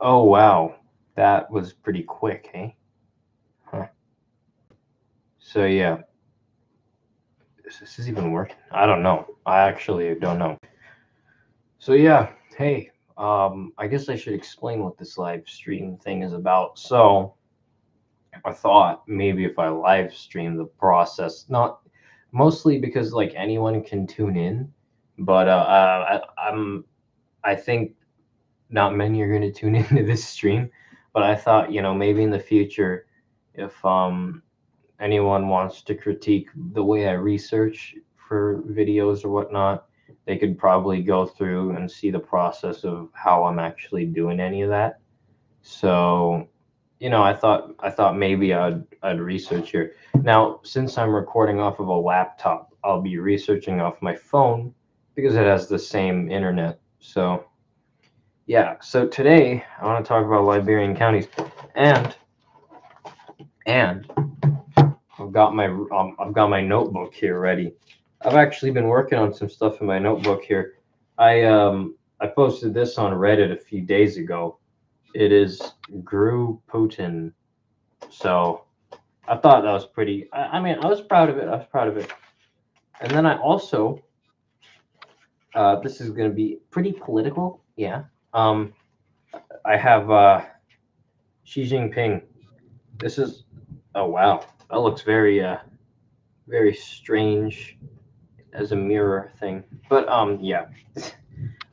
Oh wow, that was pretty quick, eh? Huh. So yeah, is this even working? I don't know. I actually don't know. So yeah, hey, I guess I should explain what this live stream thing is about. So I thought maybe if I live stream the process, not mostly because like anyone can tune in, but I think not many are going to tune into this stream. But I thought, maybe in the future, if anyone wants to critique the way I research for videos or whatnot, they could probably go through and see the process of how I'm actually doing any of that. So, I thought maybe I'd research here. Now, since I'm recording off of a laptop, I'll be researching off my phone because it has the same internet. So, yeah. So today I want to talk about Liberian counties, and and I've got my notebook here ready. I've actually been working on some stuff in my notebook here. I posted this on Reddit a few days ago. It is Gru Putin. So I thought that was pretty. I mean, I was proud of it. I was proud of it. And then I also, this is going to be pretty political. Yeah. Um, I have Xi Jinping. This is. Oh wow, that looks very strange as a mirror thing. But yeah,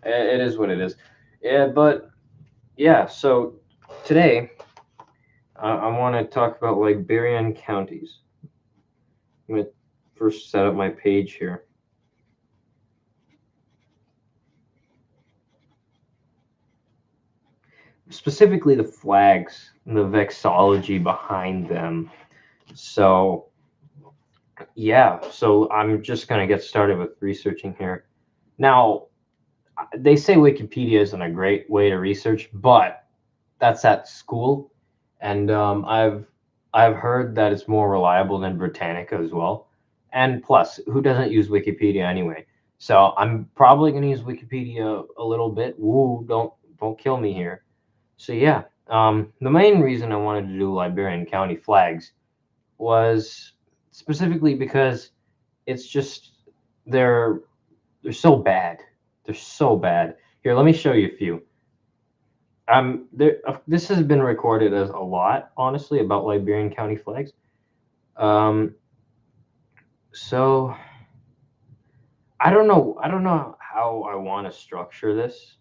it is what it is. Yeah, but yeah. So today I want to talk about Liberian counties. I'm gonna first set up my page here. Specifically the flags and the vexology behind them. So yeah, so I'm just gonna get started with researching here. Now they say Wikipedia isn't a great way to research, but that's at school, and I've heard that it's more reliable than Britannica as well. And plus, who doesn't use Wikipedia anyway? So I'm probably gonna use Wikipedia a little bit. Woo, don't kill me here. So yeah, the main reason I wanted to do Liberian County flags was specifically because it's just they're they're so bad. They're so bad. Here, let me show you a few. This has been recorded as a lot, honestly, about Liberian County flags. Um, so I don't know how I want to structure this.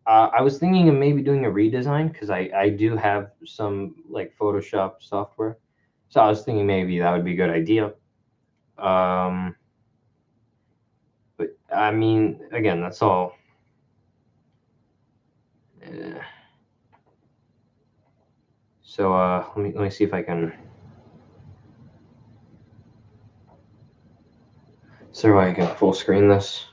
I was thinking of maybe doing a redesign because I do have some like Photoshop software. So I was thinking maybe that would be a good idea. Um, but I mean, again, that's all. Uh, so let me see if I can. So I can full screen this.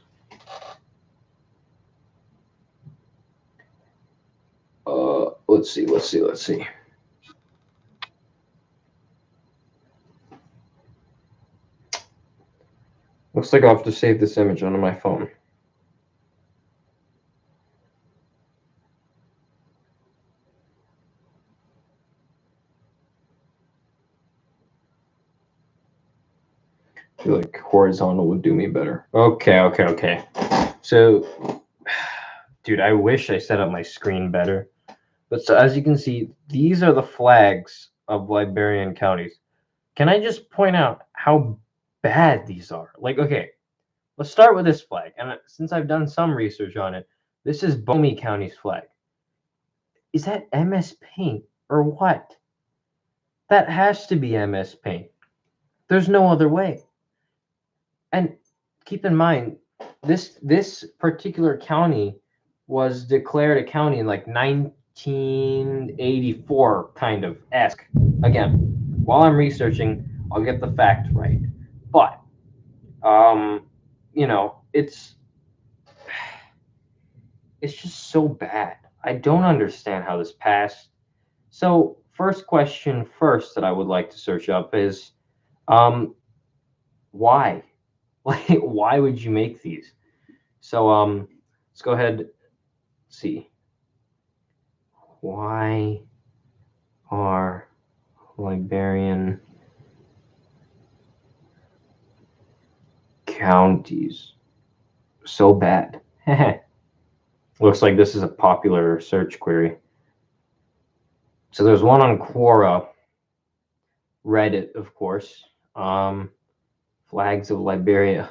Let's see. Looks like I'll have to save this image onto my phone. I feel like horizontal would do me better. Okay. So, dude, I wish I set up my screen better. But so as you can see, these are the flags of Liberian counties. Can I just point out how bad these are? Like, okay, let's start with this flag. And since I've done some research on it, this is Bomi County's flag. Is that MS Paint or what? That has to be MS Paint. There's no other way. And keep in mind, this particular county was declared a county in like 1984, kind of esque. Again, while I'm researching, I'll get the fact right. But um, it's just so bad. I don't understand how this passed. So, first question first that I would like to search up is um, why? Like, why would you make these? So let's go ahead. See. Why are Liberian counties so bad? Looks like this is a popular search query. So there's one on Quora, Reddit, of course. Flags of Liberia.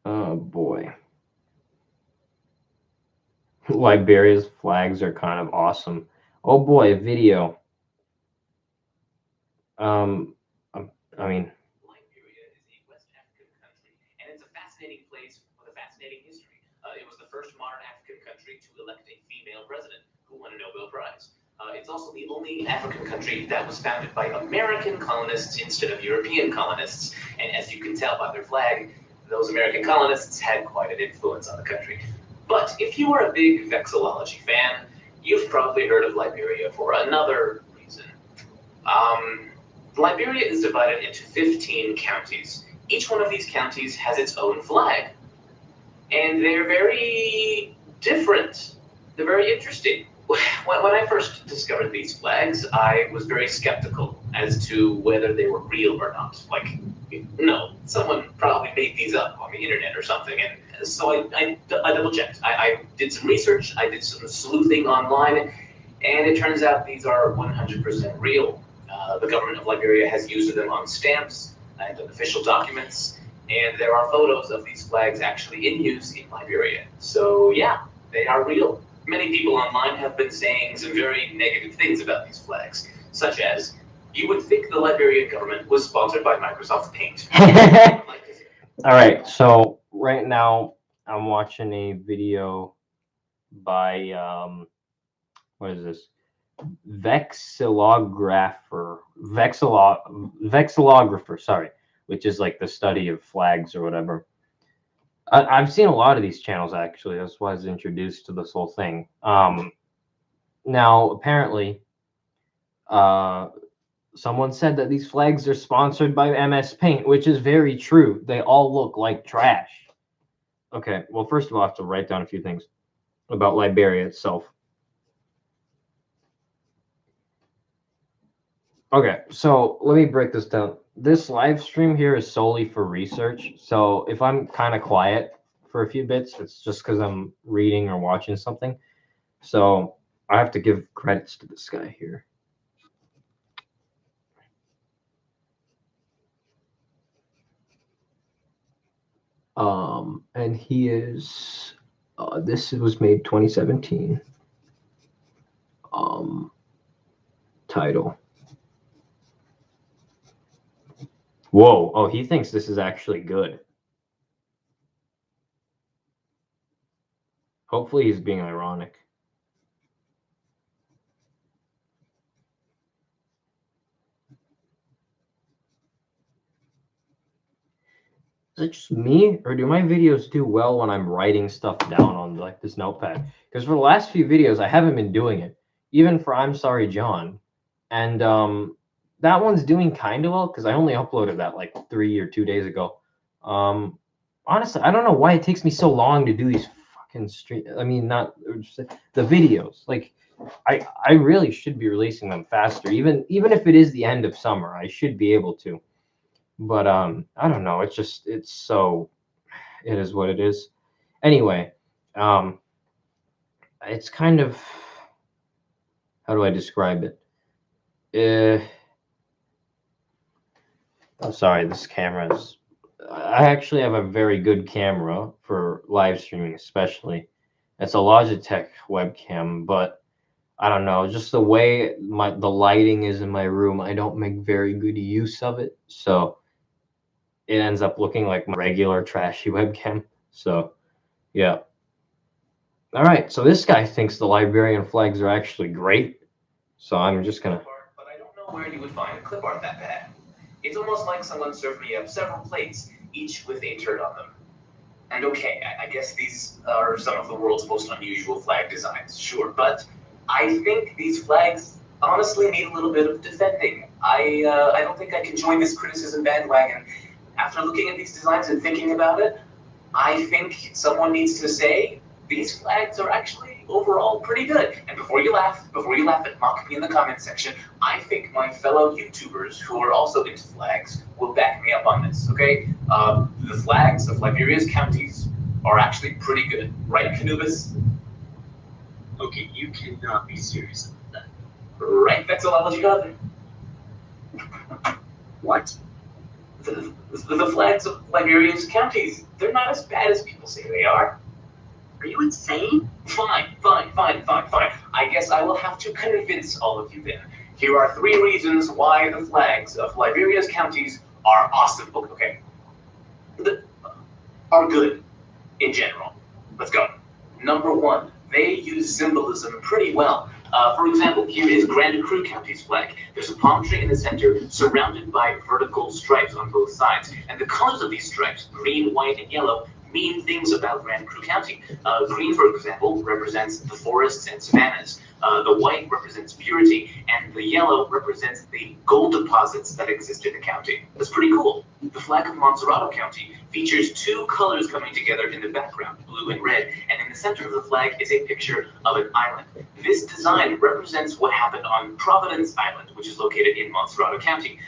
Oh boy. Liberia's flags are kind of awesome. Oh boy, a video. Um, I mean, Liberia is a West African country, and it's a fascinating place with a fascinating history. It was the first modern African country to elect a female president who won a Nobel Prize. It's also the only African country that was founded by American colonists instead of European colonists. And as you can tell by their flag, those American colonists had quite an influence on the country. But if you are a big vexillology fan, you've probably heard of Liberia for another reason. Um, Liberia is divided into 15 counties. Each one of these counties has its own flag, and they're very different. They're very interesting. When I first discovered these flags, I was very skeptical as to whether they were real or not. Like, no, someone probably made these up on the internet or something. And so I double checked. I did some research, I did some sleuthing online, and it turns out these are 100% real. The government of Liberia has used them on stamps and official documents, and there are photos of these flags actually in use in Liberia. So yeah, they are real. Many people online have been saying some very negative things about these flags, such as, you would think the Liberian government was sponsored by Microsoft Paint. all right. So right now I'm watching a video by what is this? Vexillographer, sorry, which is like the study of flags or whatever. I've seen a lot of these channels actually. That's why I was introduced to this whole thing. Now apparently, uh, someone said that these flags are sponsored by MS Paint, which is very true. They all look like trash. Okay, well, first of all, I have to write down a few things about Liberia itself. Okay, so let me break this down. This live stream here is solely for research. So if I'm kind of quiet for a few bits, it's just because I'm reading or watching something. So I have to give credits to this guy here. And he is, this was made 2017. Title. Whoa. Oh, he thinks this is actually good. Hopefully he's being ironic. Is it just me, or do my videos do well when I'm writing stuff down on like this notepad? Because for the last few videos, I haven't been doing it, even for I'm Sorry John, and that one's doing kind of well because I only uploaded that like 3 or 2 days ago. Honestly, I don't know why it takes me so long to do these fucking stream. I mean, not the videos. Like, I really should be releasing them faster. Even if it is the end of summer, I should be able to. But I don't know. It's so it is what it is. Anyway, um, it's kind of, how do I describe it? I'm sorry, this camera is. I actually have a very good camera for live streaming, especially. It's a Logitech webcam, but I don't know, just the way the lighting is in my room, I don't make very good use of it. So it ends up looking like my regular trashy webcam. So yeah. All right. So this guy thinks the Liberian flags are actually great. So I'm just gonna. But I don't know where you would find clip art that bad. It's almost like someone served me up several plates, each with a turd on them. And okay, I guess these are some of the world's most unusual flag designs, sure, but I think these flags honestly need a little bit of defending. I don't think I can join this criticism bandwagon. After looking at these designs and thinking about it, I think someone needs to say these flags are actually overall pretty good. And before you laugh and mock me in the comment section, I think my fellow YouTubers who are also into flags will back me up on this, okay? The flags of Liberia's counties are actually pretty good, right, Canubis? Okay, you cannot be serious about that. Right, Vexel, I'll let you go there. What? The flags of Liberia's counties, they're not as bad as people say they are. Are you insane? Fine. I guess I will have to convince all of you then. Here are 3 reasons why the flags of Liberia's counties are awesome. Okay. Are good in general. Let's go. Number 1, they use symbolism pretty well. For example, here is Grand Cru County's flag. There's a palm tree in the center, surrounded by vertical stripes on both sides. And the colors of these stripes, green, white, and yellow, mean things about Grand Cru County. Green, for example, represents the forests and savannas. The white represents purity, and the yellow represents the gold deposits that exist in the county. That's pretty cool. The flag of Montserrado County features 2 colors coming together in the background, blue and red, and in the center of the flag is a picture of an island. This design represents what happened on Providence Island, which is located in Montserrado County.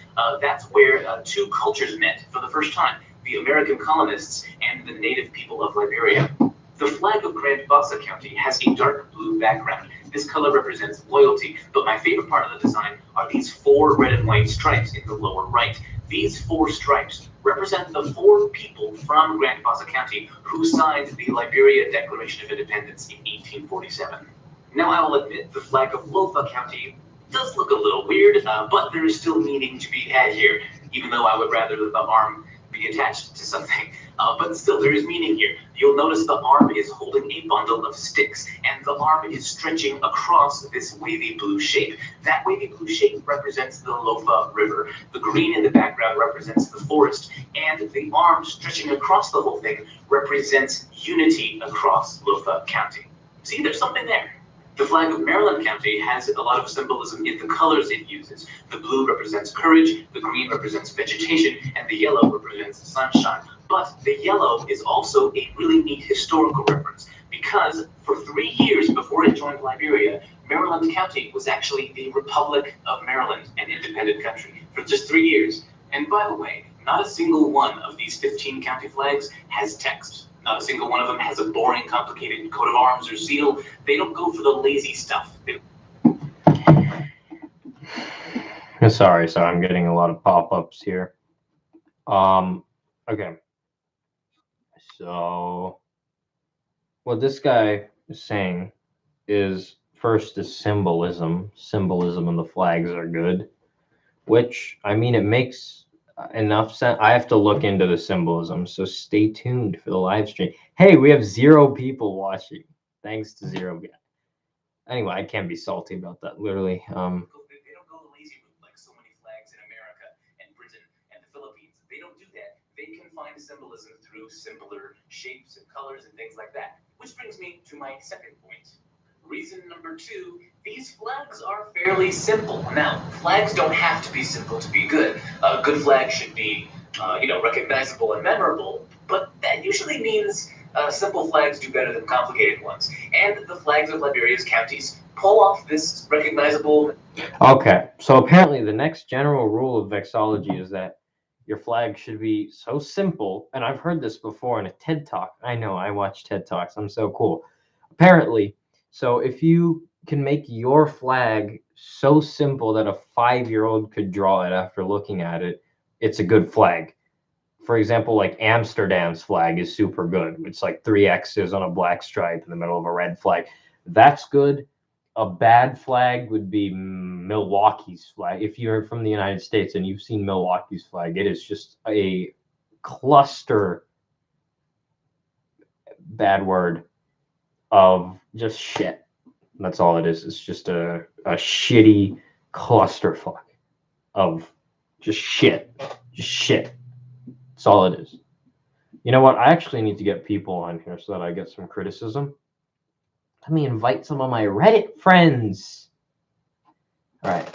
That's where 2 cultures met for the first time, the American colonists and the native people of Liberia. The flag of Grand Bassa County has a dark blue background. This color represents loyalty, but my favorite part of the design are these 4 red and white stripes in the lower right. These 4 stripes represent the 4 people from Grand Bassa County who signed the Liberia Declaration of Independence in 1847. Now I will admit the flag of Lofa County does look a little weird, but there is still meaning to be had here, even though I would rather the arm be attached to something. But still, there is meaning here. You'll notice the arm is holding a bundle of sticks, and the arm is stretching across this wavy blue shape. That wavy blue shape represents the Lofa River. The green in the background represents the forest, and the arm stretching across the whole thing represents unity across Lofa County. See, there's something there. The flag of Maryland County has a lot of symbolism in the colors it uses. The blue represents courage, the green represents vegetation, and the yellow represents sunshine. But the yellow is also a really neat historical reference, because for 3 years before it joined Liberia, Maryland County was actually the Republic of Maryland, an independent country, for just 3 years. And by the way, not a single one of these 15 county flags has text. Not a single one of them has a boring, complicated coat of arms or seal. They don't go for the lazy stuff. Sorry, I'm getting a lot of pop-ups here. Okay. So what this guy is saying is, first, the symbolism in the flags are good, which, I mean, it makes enough sense. I have to look into the symbolism, so stay tuned for the live stream. Hey, we have 0 people watching. Thanks to 0. Anyway, I can't be salty about that, literally. They don't go the lazy route like so many flags in America and Britain and the Philippines. They don't do that. They can find symbolism through simpler shapes and colors and things like that. Which brings me to my second point. Reason number 2, these flags are fairly simple. Now, flags don't have to be simple to be good. A good flag should be, recognizable and memorable, but that usually means simple flags do better than complicated ones. And the flags of Liberia's counties pull off this recognizable. Okay, so apparently the next general rule of vexology is that your flag should be so simple, and I've heard this before in a TED Talk. I know, I watch TED Talks. I'm so cool. Apparently, so if you can make your flag so simple that a 5-year-old could draw it after looking at it, it's a good flag. For example, like Amsterdam's flag is super good. It's like 3 X's on a black stripe in the middle of a red flag. That's good. A bad flag would be Milwaukee's flag. If you're from the United States and you've seen Milwaukee's flag, it is just a cluster, bad word, of just shit. That's all it is. It's just a shitty clusterfuck of just shit. Just shit. That's all it is. You know what? I actually need to get people on here so that I get some criticism. Let me invite some of my Reddit friends. All right.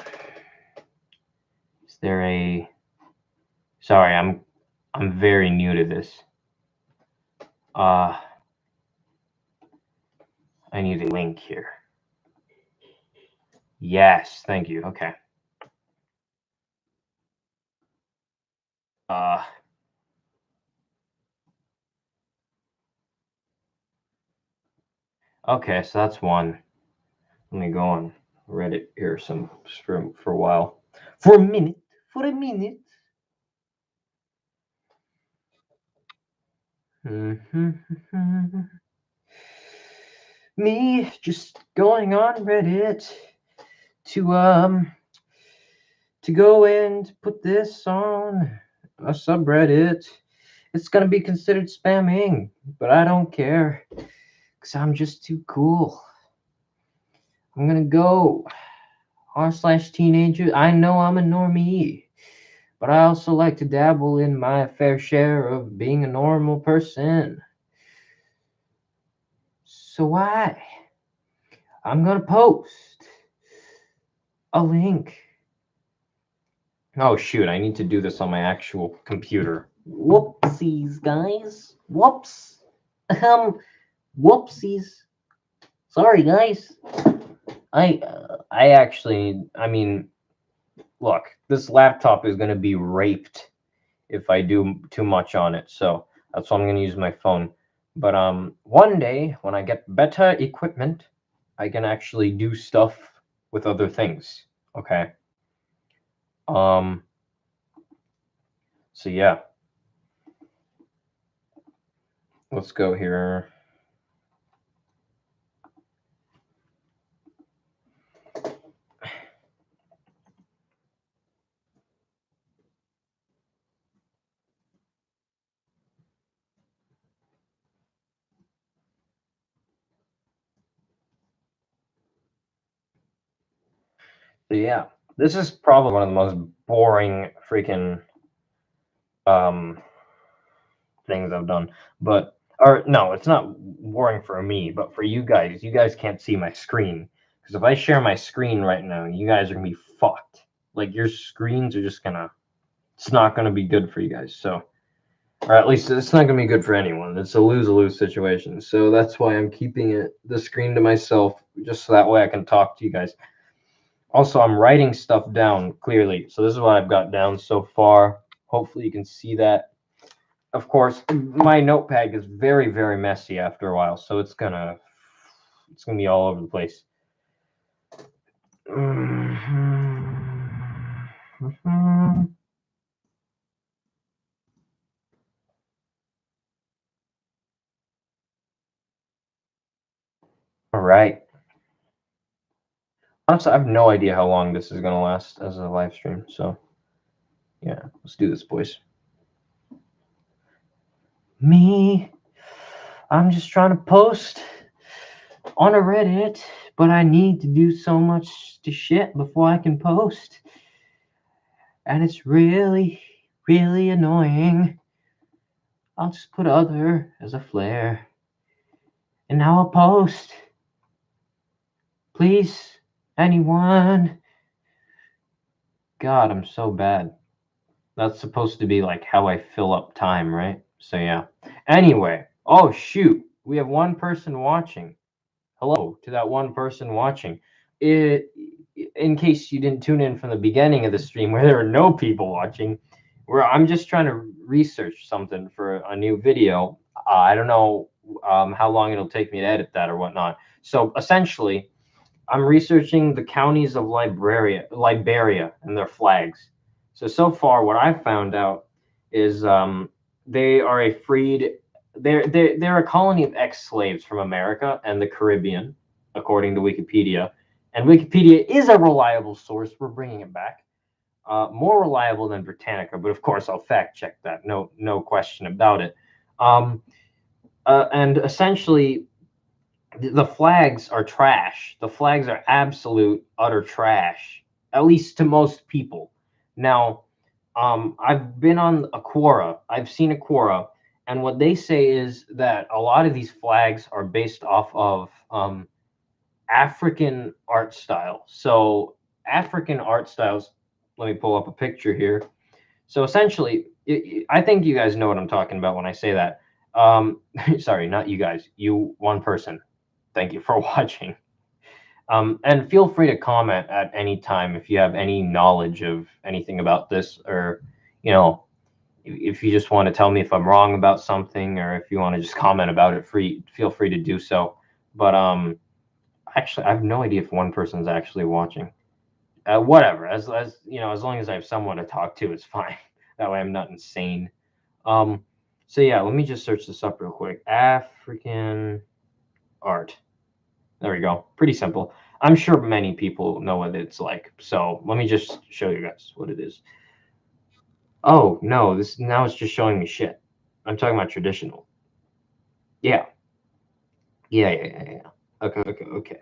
Is there a... Sorry, I'm very new to this. I need a link here. Yes, thank you. Okay. Okay, so that's one. Let me go on Reddit here for a while. For a minute. For a minute. Me just going on Reddit to go and put this on a subreddit. It's gonna be considered spamming, but I don't care because I'm just too cool. I'm gonna go r/teenager. I know I'm a normie, but I also like to dabble in my fair share of being a normal person. So why? I'm gonna post a link. Oh shoot, I need to do this on my actual computer. Whoopsies, guys. Whoops. Whoopsies. Sorry, guys. I mean, look, this laptop is going to be raped if I do too much on it. So that's why I'm going to use my phone. But one day when I get better equipment, I can actually do stuff with other things. Okay. So yeah. Let's go here. So yeah, this is probably one of the most boring freaking things I've done. But or no, it's not boring for me, but for you guys can't see my screen. Because if I share my screen right now, you guys are gonna be fucked. Like your screens are just gonna it's not gonna be good for you guys. So or at least it's not gonna be good for anyone. It's a lose-lose situation. So that's why I'm keeping the screen to myself, just so that way I can talk to you guys. Also, I'm writing stuff down clearly. So this is what I've got down so far. Hopefully you can see that. Of course, my notepad is very, very messy after a while, so it's gonna be all over the place. All right. Honestly, I have no idea how long this is gonna last as a live stream. So, yeah, let's do this, boys. Me, I'm just trying to post on a Reddit, but I need to do so much to shit before I can post. And it's really, really annoying. I'll just put other as a flare. And now I'll post. Please, anyone. God, I'm so bad. That's supposed to be like how I fill up time, right? So yeah. Anyway, oh shoot, we have one person watching. Hello to that one person watching. In case you didn't tune in from the beginning of the stream where there were no people watching, where I'm just trying to research something for a new video. I don't know how long it'll take me to edit that or whatnot. So essentially, I'm researching the counties of Liberia and their flags. So far, what I've found out is they are a freed. They're a colony of ex-slaves from America and the Caribbean, according to Wikipedia. And Wikipedia is a reliable source. We're bringing it back. More reliable than Britannica, but of course I'll fact check that. No question about it. And essentially, the flags are trash. The flags are absolute utter trash, at least to most people. Now, I've been on a Quora. I've seen a Quora, and what they say is that a lot of these flags are based off of African art style. So African art styles. Let me pull up a picture here. So essentially, I think you guys know what I'm talking about when I say that. Sorry, not you guys. You, one person. Thank you for watching. And feel free to comment at any time if you have any knowledge of anything about this, or you know, if you just want to tell me if I'm wrong about something, or if you want to just comment about it, feel free to do so. But actually, I have no idea if one person's actually watching. Whatever, as you know, as long as I have someone to talk to, it's fine. That way, I'm not insane. Um, so yeah, let me just search this up real quick. African art. There we go. Pretty simple. I'm sure many people know what it's like. So let me just show you guys what it is. Oh no, this now it's just showing me shit. I'm talking about traditional. Yeah. Yeah. Okay.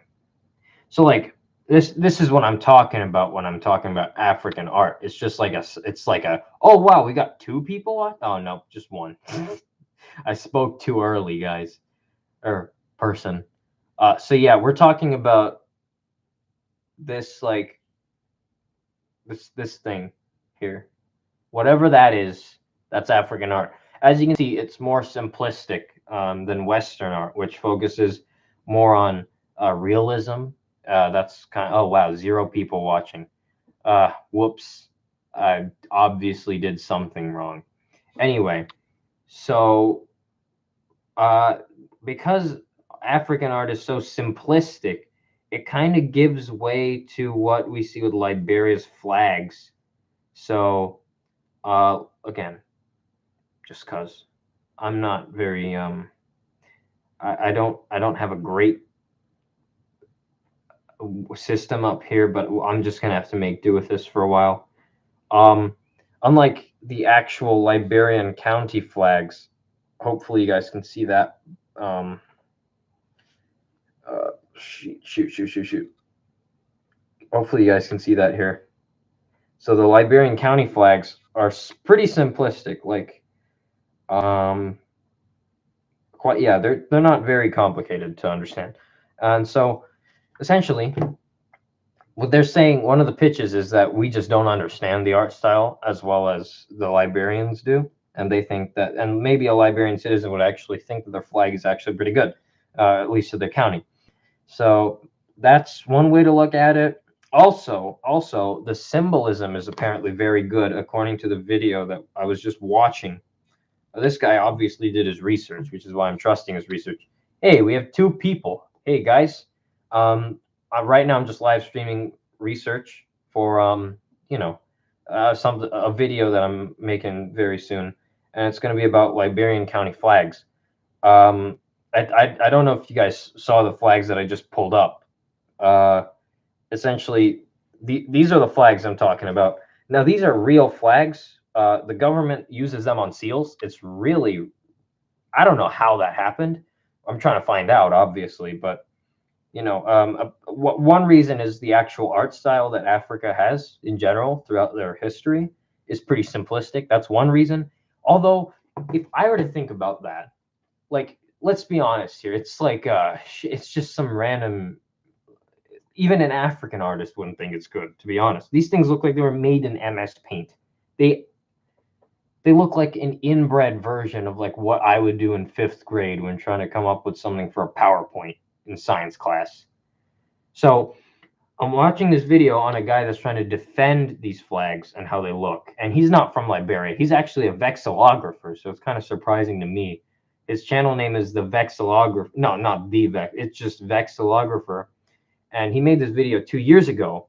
So like this is what I'm talking about when I'm talking about African art. It's just like it's like a, oh wow, we got two people oh no, just one. I spoke too early, guys. Or person. So yeah, we're talking about this like this thing here. Whatever that is, that's African art. As you can see, it's more simplistic than Western art, which focuses more on realism. That's kind of, oh wow, zero people watching. Whoops, I obviously did something wrong. Anyway, so uh, because African art is so simplistic, it kind of gives way to what we see with Liberia's flags. So again, just cause I'm not very I don't have a great system up here, but I'm just gonna have to make do with this for a while. Um, Unlike the actual Liberian county flags, hopefully you guys can see that. Um, shoot. Hopefully you guys can see that here. So the Liberian county flags are pretty simplistic. Like, quite yeah, they're not very complicated to understand, and so essentially what they're saying, one of the pitches is that we just don't understand the art style as well as the Liberians do, and they think that, and maybe a Liberian citizen would actually think that their flag is actually pretty good, at least to their county. So that's one way to look at it. Also, the symbolism is apparently very good, according to the video that I was just watching. This guy obviously did his research, which is why I'm trusting his research. Hey, we have two people. Hey guys, right now I'm just live streaming research for you know, a video that I'm making very soon, and it's going to be about Liberian county flags. Um, I don't know if you guys saw the flags that I just pulled up. Uh, Essentially, these are the flags I'm talking about. Now, these are real flags. The government uses them on seals. It's really, I don't know how that happened. I'm trying to find out, obviously, but you know, one reason is the actual art style that Africa has in general throughout their history is pretty simplistic. That's one reason. Although, if I were to think about that, like, let's be honest here, it's like it's just some random, even an African artist wouldn't think it's good, to be honest. These things look like they were made in MS Paint. They they look like an inbred version of like what I would do in 5th grade when trying to come up with something for a PowerPoint in science class. So I'm watching this video on a guy that's trying to defend these flags and how they look. And he's not from Liberia. He's actually a vexillographer, so it's kind of surprising to me. His channel name is the Vexillographer. No, not the Vex. It's just Vexillographer. And he made this video 2 years ago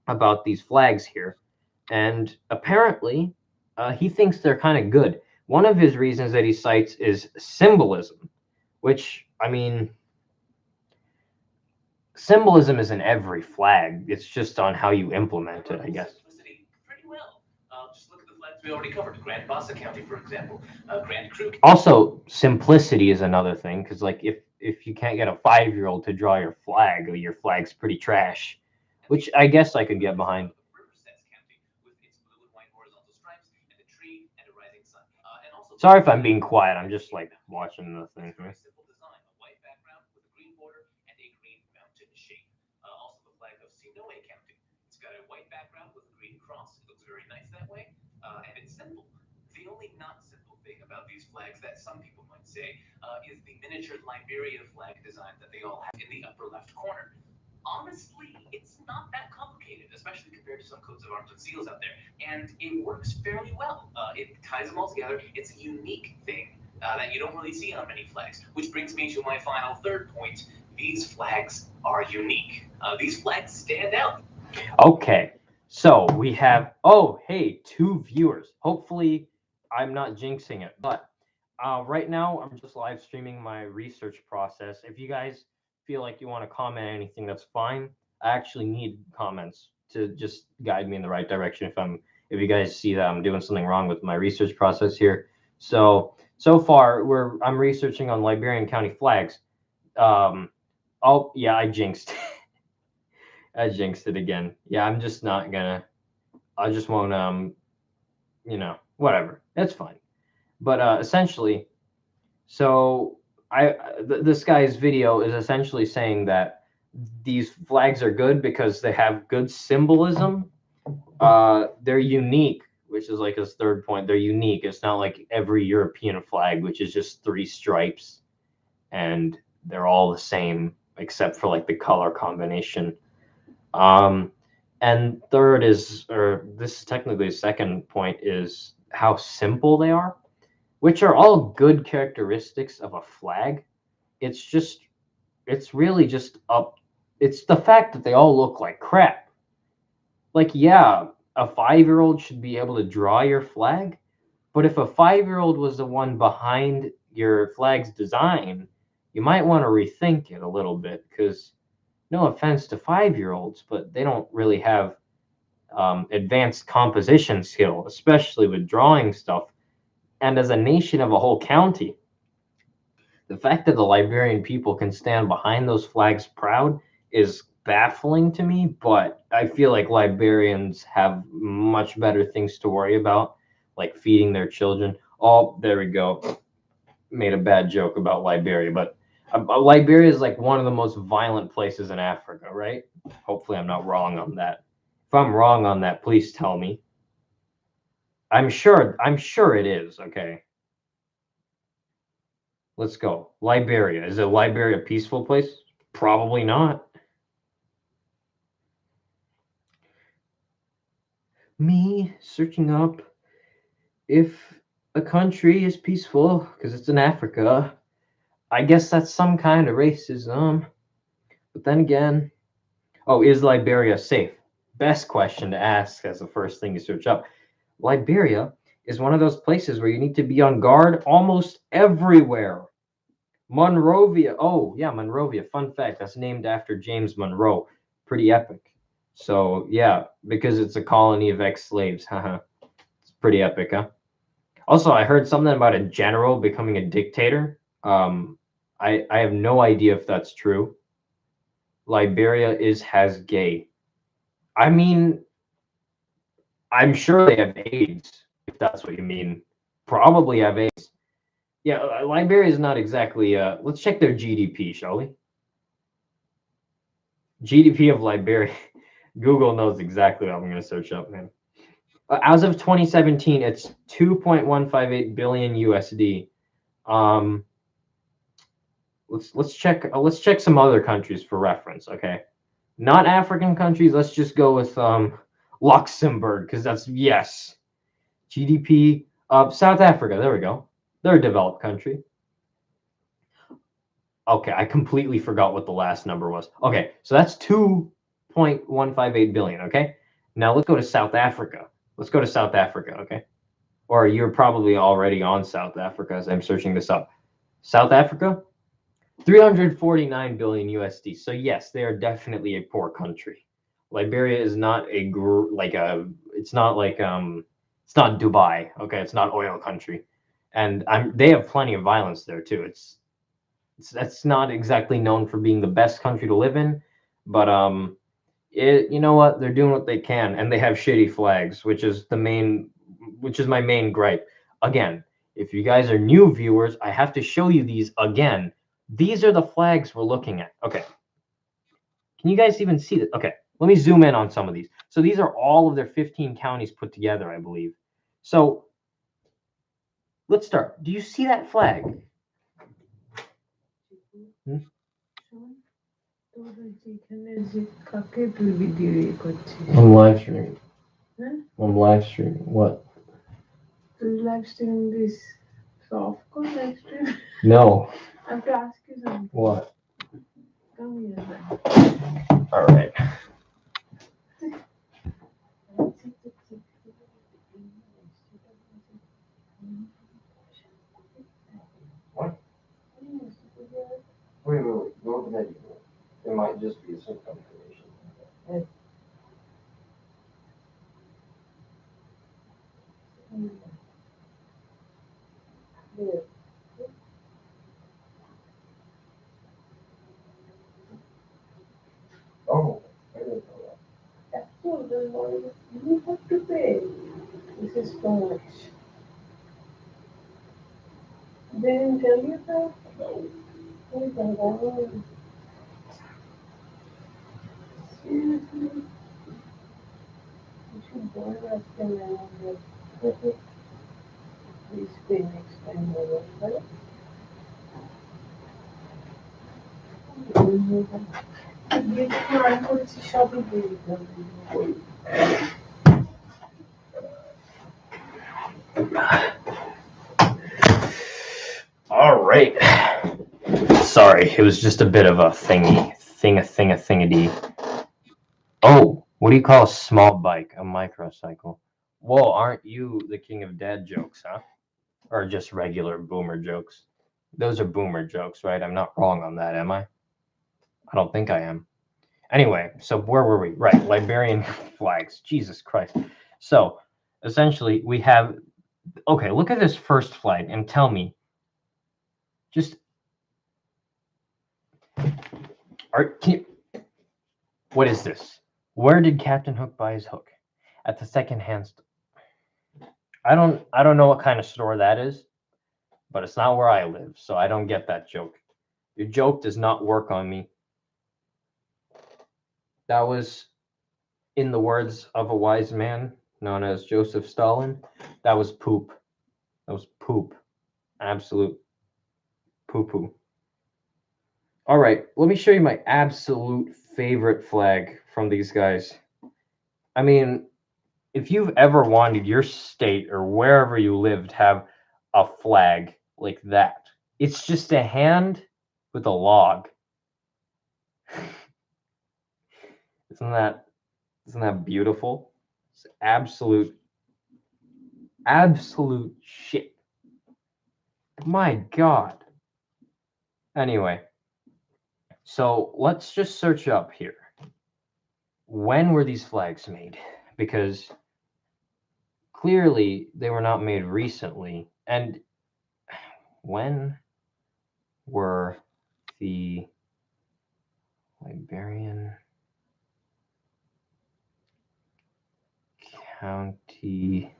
about these flags here. And apparently, he thinks they're kind of good. One of his reasons that he cites is symbolism, which, I mean, symbolism is in every flag. It's just on how you implement it, I guess. Pretty well. Just look at the flags we already covered. Grand Bassa County, for example. Grand Cru. Also, simplicity is another thing, because like if you can't get a 5-year-old to draw your flag's pretty trash, which I guess I could get behind. Sorry if I'm being quiet. I'm just like watching the thing. Very simple design, a white background with a green border and a green mountain shape. Also, the flag of Sinoe County. It's got a white background with a green cross. It looks very nice that way, and it's simple. The only not simple thing about these flags that some people might say is the miniature Liberia flag design that they all have in the upper left corner. Honestly, it's not that complicated, especially compared to some coats of arms and seals out there, and it works fairly well. It ties them all together. It's a unique thing that you don't really see on many flags, which brings me to my final third point. These flags are unique. These flags stand out. Okay, so we have, oh, hey, 2 viewers. Hopefully, I'm not jinxing it, but right now I'm just live streaming my research process. If you guys feel like you want to comment anything, that's fine. I actually need comments to just guide me in the right direction if you guys see that I'm doing something wrong with my research process here. So far I'm researching on Liberian County flags. Oh yeah, I jinxed. I jinxed it again. Yeah, I'm just not gonna. I just won't. Whatever. That's fine. But essentially, so this guy's video is essentially saying that these flags are good because they have good symbolism. They're unique, which is like his third point. They're unique. It's not like every European flag, which is just 3 stripes, and they're all the same except for like the color combination. And third is, or this is technically the second point, is how simple they are, which are all good characteristics of a flag. It's really just up. It's the fact that they all look like crap. Like, yeah, a 5-year-old should be able to draw your flag, but if a 5-year-old was the one behind your flag's design, you might want to rethink it a little bit because no offense to 5-year-olds, but they don't really have advanced composition skill, especially with drawing stuff. And as a nation of a whole county, the fact that the Liberian people can stand behind those flags proud is baffling to me, but I feel like Liberians have much better things to worry about, like feeding their children. Oh, there we go. Made a bad joke about Liberia, but Liberia is like one of the most violent places in Africa, right? Hopefully I'm not wrong on that. If I'm wrong on that, please tell me. I'm sure it is, okay. Let's go. Liberia. Is it Liberia a peaceful place? Probably not. Me searching up if a country is peaceful because it's in Africa. I guess that's some kind of racism. But then again, oh, is Liberia safe? Best question to ask as the first thing you search up. Liberia is one of those places where you need to be on guard almost everywhere. Monrovia. Oh, yeah, Monrovia. Fun fact, that's named after James Monroe. Pretty epic. So, yeah, because it's a colony of ex-slaves. Haha. It's pretty epic, huh? Also, I heard something about a general becoming a dictator. I have no idea if that's true. Liberia has gay. I mean, I'm sure they have AIDS, if that's what you mean. Probably have AIDS. Yeah, Liberia is not exactly. Let's check their GDP, shall we? GDP of Liberia. Google knows exactly what I'm going to search up, man. As of 2017, it's 2.158 billion USD. Let's check some other countries for reference. Okay, not African countries. Let's just go with Luxembourg because that's yes. GDP of South Africa. There we go. They're a developed country. Okay, I completely forgot what the last number was. Okay, so that's 2.158 billion. Okay, now let's go to South Africa. Let's go to South Africa. Okay, or you're probably already on South Africa as I'm searching this up. South Africa, 349 billion USD. So yes, they are definitely a poor country. Liberia is not it's not Dubai. Okay, it's not oil country, and they have plenty of violence there too. That's not exactly known for being the best country to live in, but you know what? They're doing what they can, and they have shitty flags, which is my main gripe. Again, if you guys are new viewers, I have to show you these again. These are the flags we're looking at. Okay. Can you guys even see that? Okay, let me zoom in on some of these. So these are all of their 15 counties put together, I believe. So Let's start. Do you see that flag? I'm live streaming. I'm live streaming. What? Live streaming this. So of course live stream. No. I have to ask you something. What? Come here then. All right. What? Wait. Go ahead. It might just be some confirmation. Oh, I didn't know that. That's all. You have to pay. This is too much. They didn't tell you that? No. Oh my God. Seriously? You should go and ask them and please pay next time over, right? Shopping. All right. Sorry, it was just a bit of a thingity. Oh, what do you call a small bike? A microcycle. Whoa, aren't you the king of dad jokes, huh? Or just regular boomer jokes? Those are boomer jokes, right? I'm not wrong on that, am I? I don't think I am. Anyway, so where were we? Right, Liberian flags. Jesus Christ. So, essentially, we have. Okay, look at this first flag and tell me. Just. What is this? Where did Captain Hook buy his hook? At the second-hand store. I don't know what kind of store that is, but it's not where I live, so I don't get that joke. Your joke does not work on me. That was, in the words of a wise man known as Joseph Stalin, that was poop. That was poop. Absolute poo-poo. All right, let me show you my absolute favorite flag from these guys. I mean, if you've ever wanted your state or wherever you live to have a flag like that, it's just a hand with a log. Isn't that beautiful? It's absolute shit. My God. Anyway, so let's just search up here. When were these flags made? Because clearly they were not made recently. And when were the Liberian county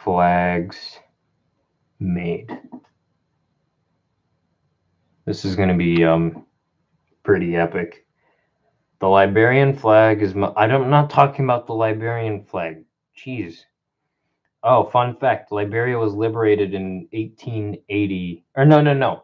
flags made? This is going to be pretty epic. The Liberian flag is. I'm not talking about the Liberian flag. Jeez. Oh, fun fact: Liberia was liberated in 1880. Or no.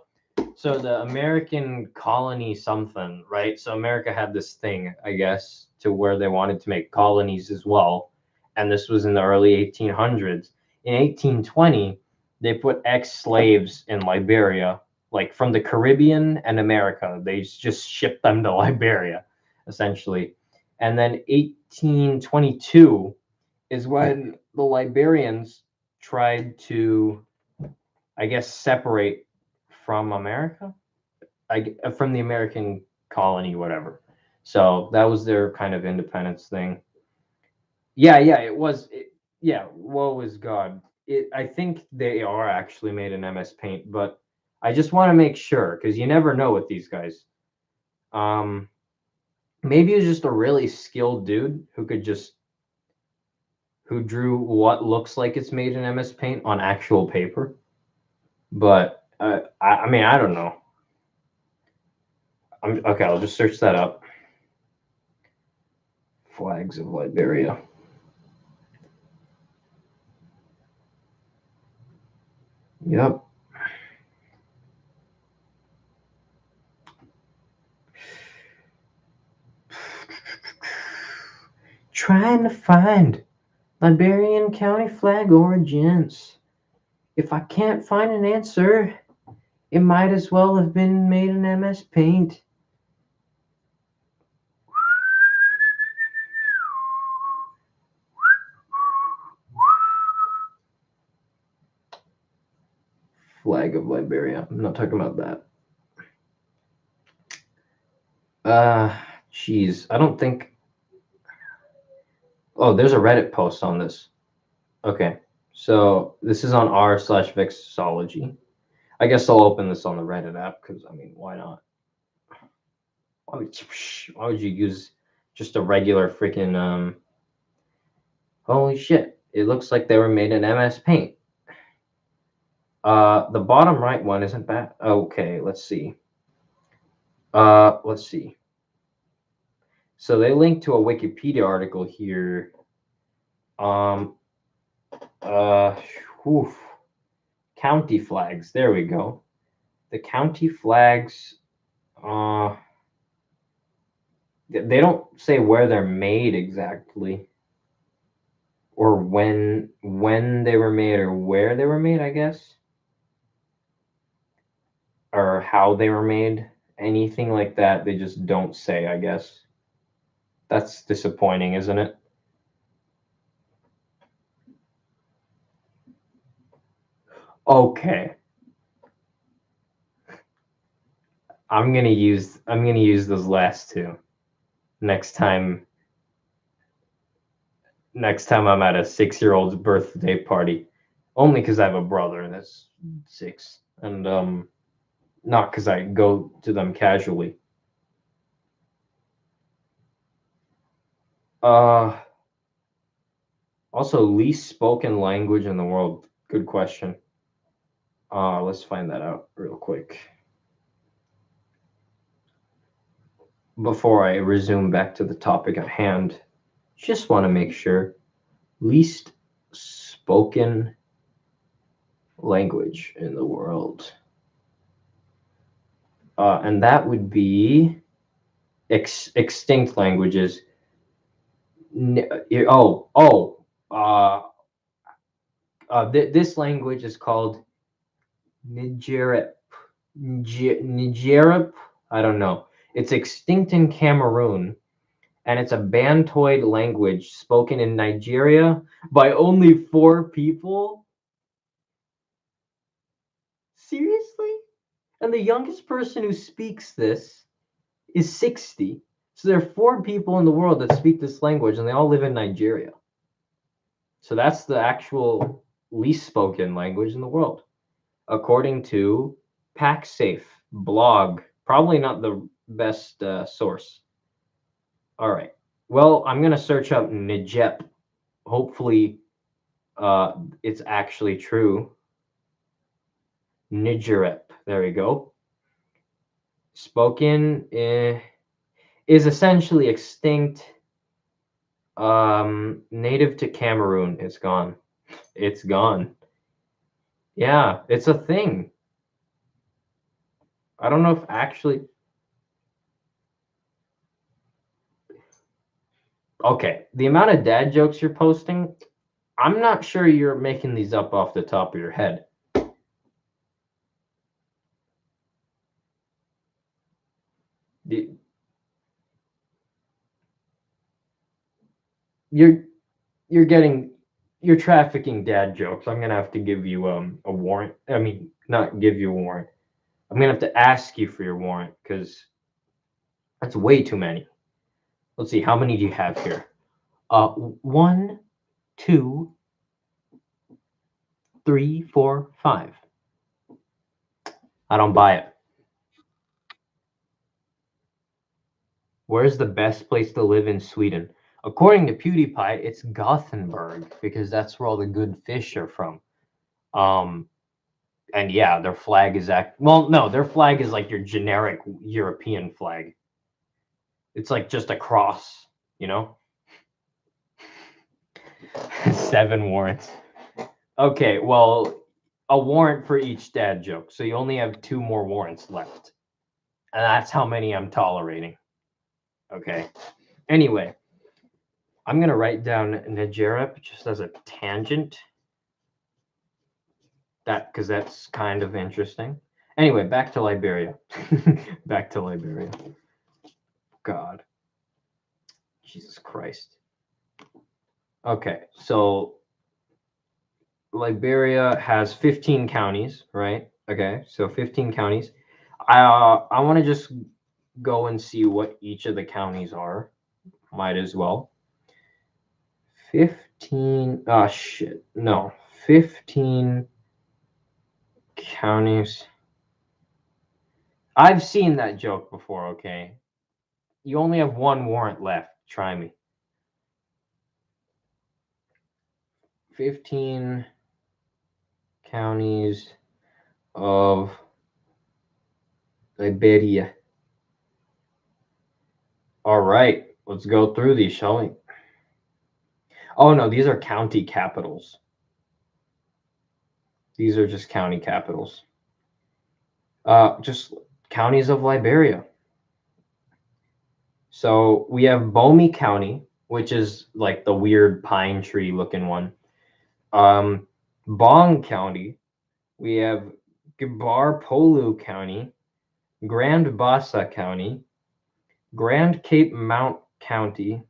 So the American colony something, right? So America had this thing, I guess, to where they wanted to make colonies as well, and this was in the early 1800s. In 1820, they put ex-slaves in Liberia, like from the Caribbean and America. They just shipped them to Liberia, essentially. And then 1822 is when the Liberians tried to, I guess, separate from America, from the American colony, whatever. So that was their kind of independence thing. Yeah, it was. Yeah, woe is God. I think they are actually made in MS Paint, but I just want to make sure because you never know with these guys. Maybe it's just a really skilled dude who drew what looks like it's made in MS Paint on actual paper. But I mean, I don't know. Okay. I'll just search that up. Flags of Liberia. Yep. Trying to find Liberian county flag origins. If I can't find an answer, it might as well have been made in MS Paint. Flag of Liberia. I'm not talking about that. Jeez. I don't think. Oh, there's a Reddit post on this. Okay. So this is on r/Vixology. I guess I'll open this on the Reddit app because, I mean, why not? Why would you use just a regular freaking holy shit. It looks like they were made in MS Paint. The bottom right one isn't bad. Okay, let's see. Let's see. So they link to a Wikipedia article here. Oof. County flags. There we go. The county flags. They don't say where they're made exactly, or when they were made, or where they were made, I guess, or how they were made. Anything like that, they just don't say, I guess. That's disappointing, isn't it? Okay. I'm gonna use those last two next time I'm at a 6-year-old's birthday party. Only because I have a brother that's 6. And not because I go to them casually. Also, least spoken language in the world. Good question. Let's find that out real quick. Before I resume back to the topic at hand, just want to make sure. Least spoken language in the world. And that would be extinct languages. This language is called Nigerip. Nigerip? I don't know. It's extinct in Cameroon, and it's a Bantoid language spoken in Nigeria by only 4 people. Seriously? And the youngest person who speaks this is 60. So there are 4 people in the world that speak this language, and they all live in Nigeria. So that's the actual least spoken language in the world, according to PackSafe blog. Probably not the best source. All right. Well, I'm going to search up Nijep. Hopefully, it's actually true. Nigerep. There we go. Spoken is essentially extinct. Native to Cameroon. It's gone. It's gone. Yeah, it's a thing. I don't know if actually. Okay, the amount of dad jokes you're posting, I'm not sure you're making these up off the top of your head. You're trafficking dad jokes. I'm gonna have to give you a warrant. I mean, not give you a warrant. I'm gonna have to ask you for your warrant because that's way too many. Let's see, how many do you have here? 1, 2, 3, 4, 5. I don't buy it. Where's the best place to live in Sweden? According to PewDiePie, it's Gothenburg because that's where all the good fish are from. And yeah, their flag is their flag is like your generic European flag. It's like just a cross, you know? 7 warrants. Okay, well, a warrant for each dad joke. So you only have 2 more warrants left. And that's how many I'm tolerating. Okay. Anyway, I'm going to write down Nigeria just as a tangent. Because that's kind of interesting. Anyway, back to Liberia. Back to Liberia. God. Jesus Christ. Okay, so Liberia has 15 counties, right? Okay, so 15 counties. I want to just go and see what each of the counties are. Might as well. 15. Oh, shit. No. 15 counties. I've seen that joke before, okay? You only have 1 warrant left. Try me. 15 counties of Liberia. All right, let's go through these, shall we? Oh, no, these are county capitals. These are just county capitals. Just counties of Liberia. So we have Bomi County, which is like the weird pine tree looking one. Bong County. We have Gibar Polu County, Grand Bassa County, Grand Cape Mount County.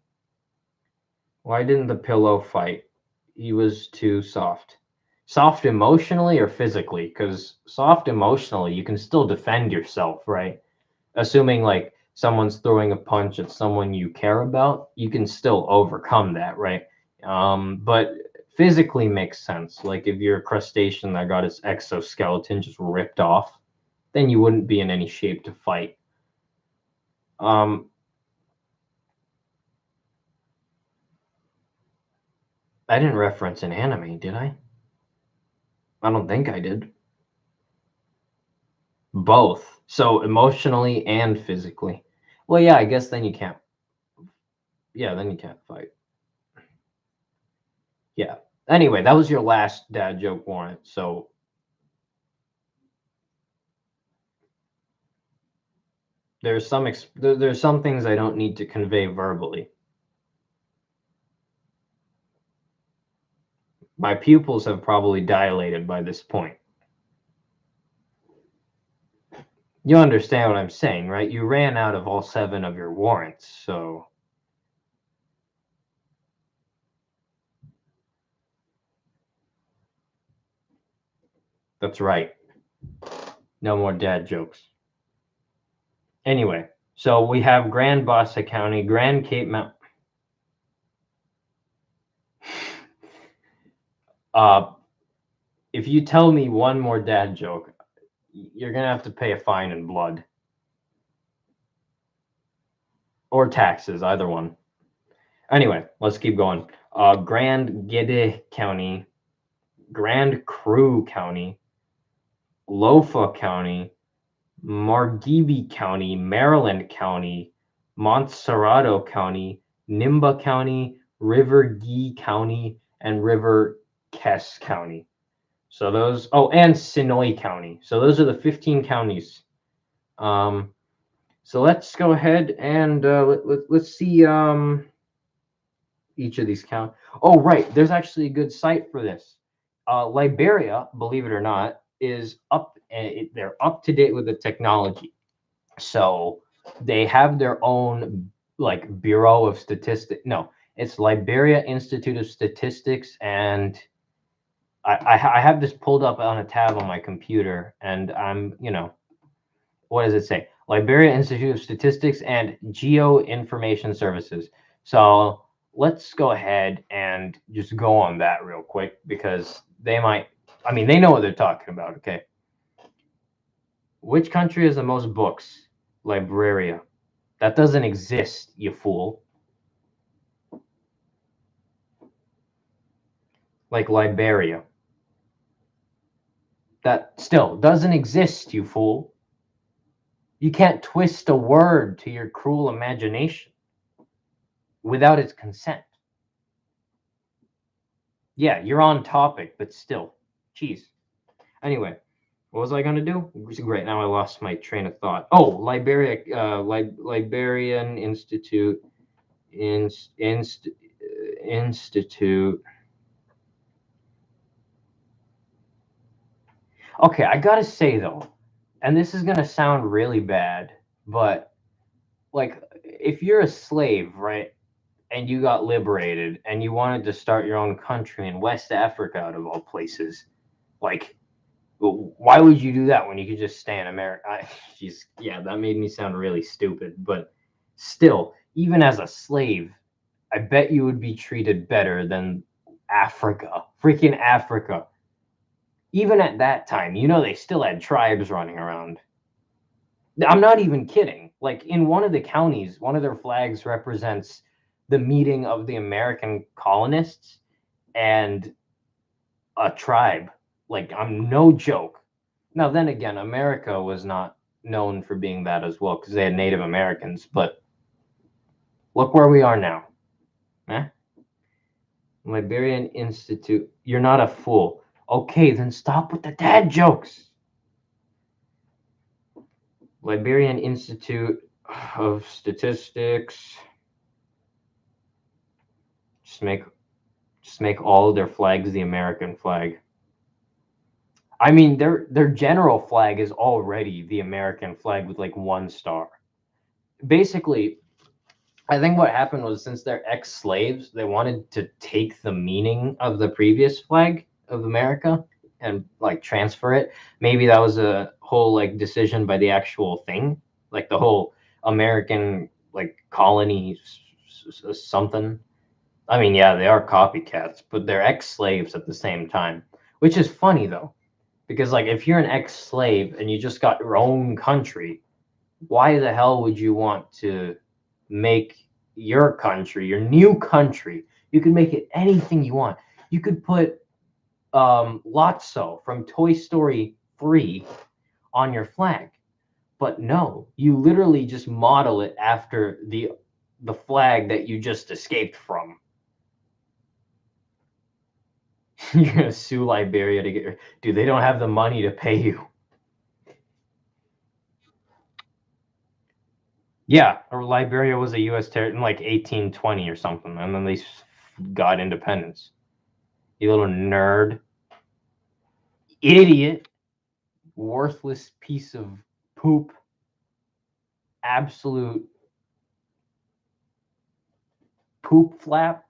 Why didn't the pillow fight? He was too soft. Soft emotionally or physically? Because soft emotionally, you can still defend yourself, right? Assuming like someone's throwing a punch at someone you care about, you can still overcome that, right? But physically makes sense. Like if you're a crustacean that got its exoskeleton just ripped off, then you wouldn't be in any shape to fight. I didn't reference an anime, did I? I don't think I did. Both. So emotionally and physically. Well, yeah, I guess then you can't. Yeah, then you can't fight. Yeah. Anyway, that was your last dad joke warrant. So there's some things I don't need to convey verbally. My pupils have probably dilated by this point. You understand what I'm saying, right? You ran out of all 7 of your warrants, so that's right. No more dad jokes. Anyway, so we have Grand Bassa County, Grand Cape Mount. If you tell me one more dad joke, you're gonna have to pay a fine in blood or taxes, either one. Anyway, let's keep going. Grand Gede County, Grand Cru County, Lofa County, Margibi County, Maryland County, Montserrado County, Nimba County, River Gee County, and River Kess County. So those, and Sonoy County. So those are the 15 counties. So let's go ahead and let's see each of these count. Oh, right. There's actually a good site for this. Liberia, believe it or not, is up. They're up to date with the technology. So they have their own like Bureau of Statistics. No, it's Liberia Institute of Statistics, and I have this pulled up on a tab on my computer, and I'm, what does it say? Liberia Institute of Statistics and Geo Information Services. So let's go ahead and just go on that real quick because they might, they know what they're talking about, okay? Which country has the most books? Liberia. That doesn't exist, you fool. Like Liberia. That still doesn't exist, you fool. You can't twist a word to your cruel imagination without its consent. Yeah, you're on topic, but still. Jeez. Anyway, what was I gonna do? Great, now I lost my train of thought. Oh, Liberian Institute, Institute. Okay, I gotta say though, and this is gonna sound really bad, but like if you're a slave, right, and you got liberated and you wanted to start your own country in West Africa, out of all places, like why would you do that when you could just stay in America? Jeez, yeah, that made me sound really stupid, but still, even as a slave, I bet you would be treated better than Africa, freaking Africa. Even at that time, they still had tribes running around. I'm not even kidding. Like in one of the counties, one of their flags represents the meeting of the American colonists and a tribe. Like I'm no joke. Now then again, America was not known for being that as well because they had Native Americans, but look where we are now. Eh? Liberian Institute. You're not a fool. Okay, then stop with the dad jokes. Liberian Institute of Statistics. Just make all of their flags the American flag. I mean, their general flag is already the American flag with like one star. Basically, I think what happened was since they're ex-slaves, they wanted to take the meaning of the previous flag of America and like transfer it. Maybe that was a whole like decision by the actual thing, like the whole American like colony something. I mean, yeah, they are copycats, but they're ex-slaves at the same time, which is funny though, because like if you're an ex-slave and you just got your own country, why the hell would you want to make your country, your new country? You could make it anything you want. You could put Lotso from Toy Story 3 on your flag, but no, you literally just model it after the flag that you just escaped from. You're gonna sue Liberia to get your dude. They don't have the money to pay you. Yeah, or Liberia was a U.S. territory in like 1820 or something, and then they got independence. You little nerd, idiot, worthless piece of poop, absolute poop flap.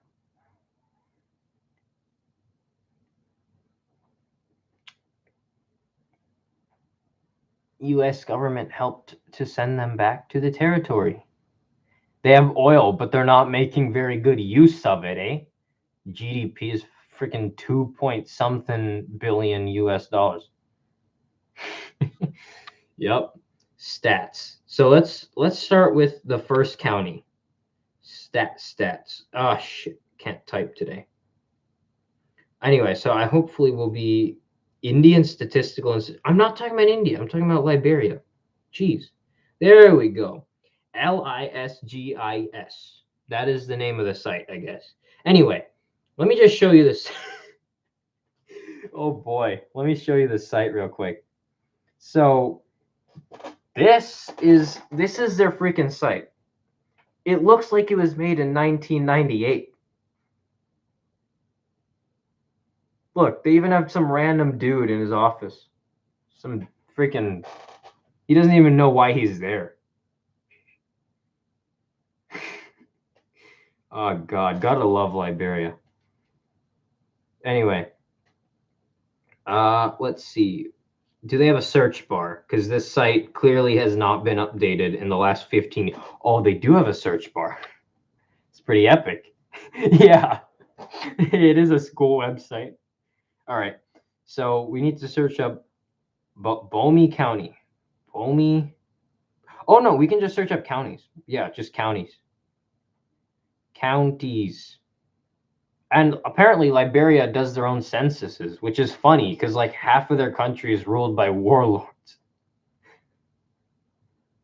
U.S. government helped to send them back to the territory. They have oil, but they're not making very good use of it, eh? GDP is freaking 2 point something billion US dollars. Yep. Stats. So let's start with the first county. Stats. Oh shit, can't type today. Anyway, so I hopefully will be Indian Statistical Institute. I'm not talking about India. I'm talking about Liberia. Jeez. There we go. LISGIS. That is the name of the site, I guess. Anyway, let me just show you this. Oh boy, let me show you the site real quick. So this is their freaking site. It looks like it was made in 1998. Look, they even have some random dude in his office. Some freaking, he doesn't even know why he's there. Oh God, gotta love Liberia. Anyway, let's see. Do they have a search bar? Because this site clearly has not been updated in the last 15. Oh, they do have a search bar. It's pretty epic. Yeah, it is a school website. All right, so we need to search up Bomi County. Bomi. Oh no, we can just search up counties. Yeah, just counties. Counties. And apparently Liberia does their own censuses, which is funny because like half of their country is ruled by warlords.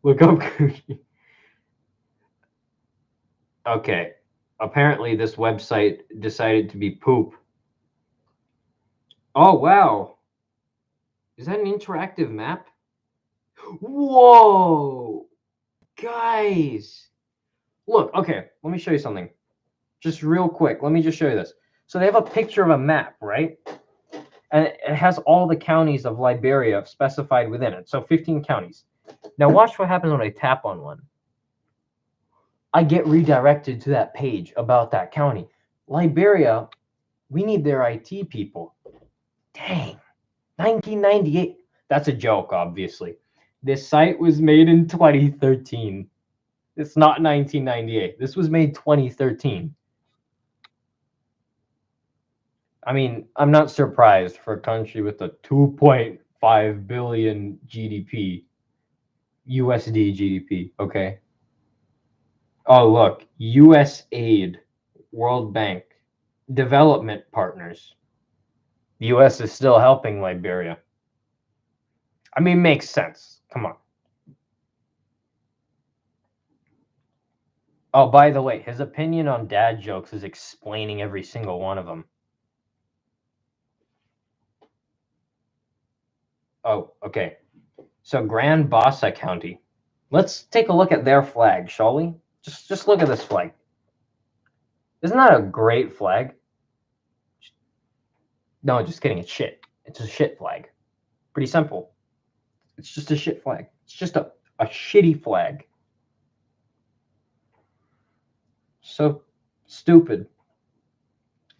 Look up. Okay. Apparently this website decided to be poop. Oh wow. Is that an interactive map? Whoa! Guys! Look, okay, let me show you something. Just real quick, let me just show you this. So they have a picture of a map, right? And it has all the counties of Liberia specified within it. So 15 counties. Now watch what happens when I tap on one. I get redirected to that page about that county. Liberia, we need their IT people. Dang. 1998. That's a joke, obviously. This site was made in 2013. It's not 1998. This was made 2013. I mean, I'm not surprised for a country with a 2.5 billion GDP, USD GDP, okay? Oh, look, US aid, World Bank, development partners. The US is still helping Liberia. I mean, makes sense. Come on. Oh, by the way, his opinion on dad jokes is explaining every single one of them. Oh, okay. So Grand Bassa County. Let's take a look at their flag, shall we? Just look at this flag. Isn't that a great flag? No, just kidding. It's shit. It's a shit flag. Pretty simple. It's just a shit flag. It's just a shitty flag. So stupid.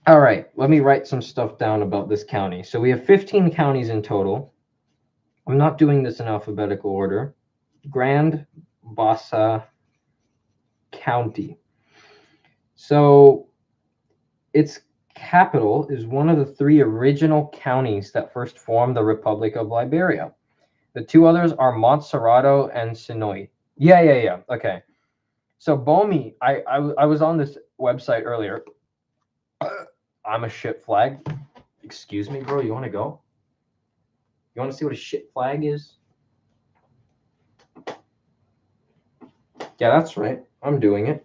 All right, let me write some stuff down about this county. So we have 15 counties in total. I'm not doing this in alphabetical order. Grand Bassa County. So its capital is one of the 3 original counties that first formed the Republic of Liberia. The 2 others are Montserrado and Sinoi. Yeah. Okay. So Bomi, I was on this website earlier. I'm a shit flag. Excuse me, bro. You want to go? You want to see what a shit flag is? Yeah, that's right. I'm doing it.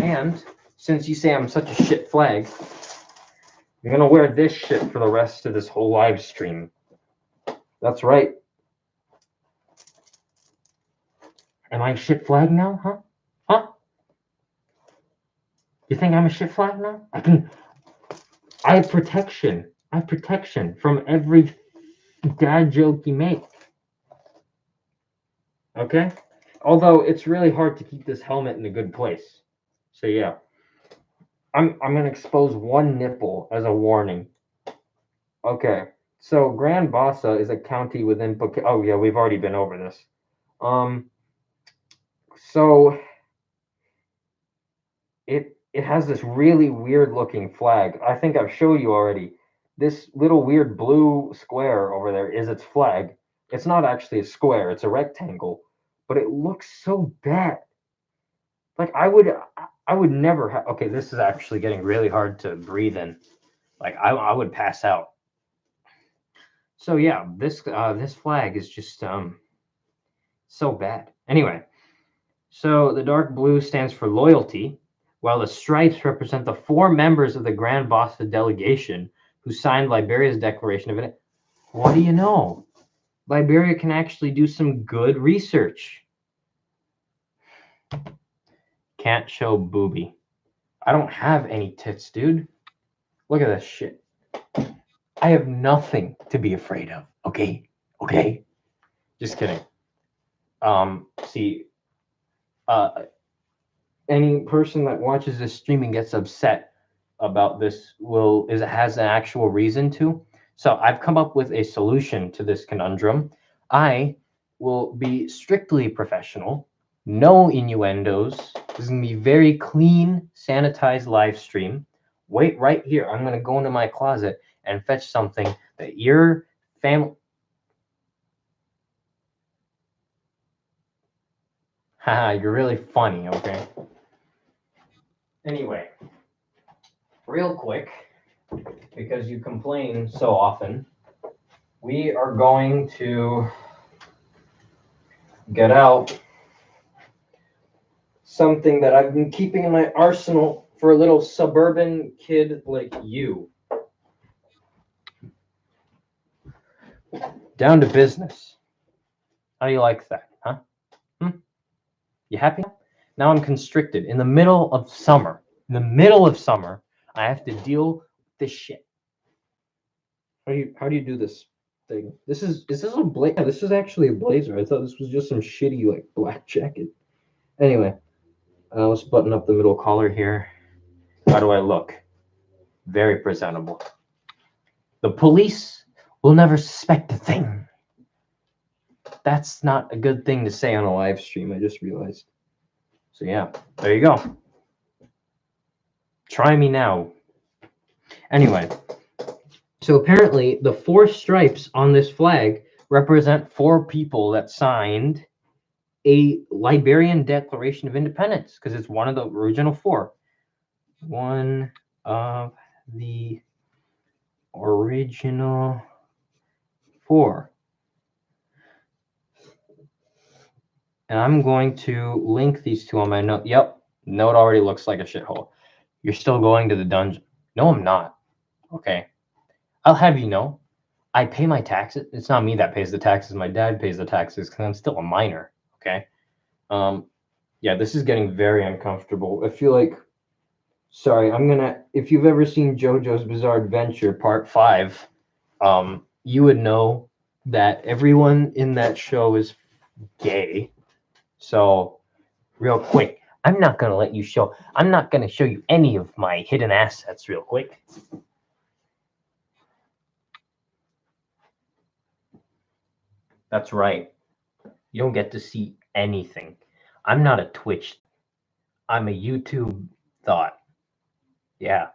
And since you say I'm such a shit flag, I'm going to wear this shit for the rest of this whole live stream. That's right. Am I a shit flag now, huh? Huh? You think I'm a shit flag now? I have protection. I have protection from every dad joke you make. Okay? Although it's really hard to keep this helmet in a good place. So yeah. I'm gonna expose one nipple as a warning. Okay. So Grand Bassa is a county within oh yeah, we've already been over this. So it has this really weird looking flag. I think I've showed you already. This little weird blue square over there is its flag. It's not actually a square, it's a rectangle, but it looks so bad. Like I would never have. Okay, this is actually getting really hard to breathe in. Like I would pass out. So yeah, this flag is just so bad. Anyway, so the dark blue stands for loyalty, while the stripes represent the 4 members of the Grand Bassa delegation who signed Liberia's Declaration of Independence. What do you know? Liberia can actually do some good research. Can't show booby. I don't have any tits, dude. Look at this shit. I have nothing to be afraid of. Okay? Okay? Just kidding. See, any person that watches this stream and gets upset about this has an actual reason to. So I've come up with a solution to this conundrum. I will be strictly professional, no innuendos. This is gonna be very clean, sanitized live stream. Wait right here. I'm gonna go into my closet and fetch something that your family. Haha, you're really funny, okay? Anyway, real quick, because you complain so often, we are going to get out something that I've been keeping in my arsenal for a little suburban kid like you. Down to business. How do you like that, huh? You happy? Now I'm constricted in the middle of summer. In the middle of summer, I have to deal with this shit. How do you do this thing? Is this a blazer? Yeah, this is actually a blazer. I thought this was just some shitty like black jacket. Anyway, let's button up the middle collar here. How do I look? Very presentable. The police will never suspect a thing. That's not a good thing to say on a live stream, I just realized. So yeah, there you go. Try me now. Anyway, so apparently the 4 stripes on this flag represent 4 people that signed a Liberian Declaration of Independence, because it's one of the original 4. One of the original 4. And I'm going to link these 2 on my note. Yep, note already looks like a shithole. You're still going to the dungeon. No, I'm not. Okay. I'll have you know, I pay my taxes. It's not me that pays the taxes. My dad pays the taxes because I'm still a minor. Okay. Yeah, this is getting very uncomfortable. I feel like, sorry, if you've ever seen JoJo's Bizarre Adventure Part 5, you would know that everyone in that show is gay. So, real quick, I'm not going to show you any of my hidden assets real quick. That's right. You don't get to see anything. I'm not a Twitch. I'm a YouTube thought. Yeah.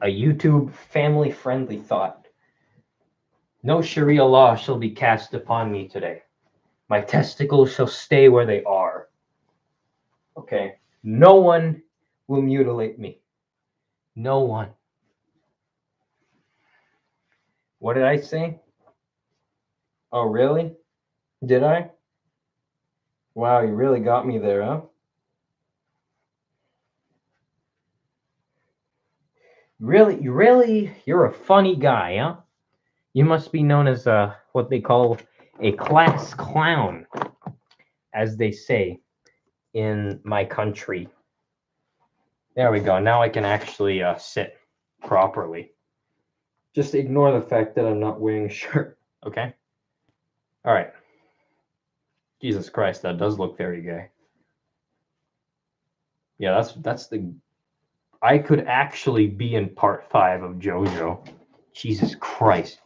A YouTube family-friendly thought. No Sharia law shall be cast upon me today. My testicles shall stay where they are. Okay. No one will mutilate me. No one. What did I say? Oh, really? Did I? Wow, you really got me there, huh? You're a funny guy, huh? You must be known as what they call a class clown, as they say in my country. There we go. Now I can actually sit properly. Just ignore the fact that I'm not wearing a shirt, okay? All right. Jesus Christ, that does look very gay. Yeah, that's the... I could actually be in part 5 of JoJo. Jesus Christ.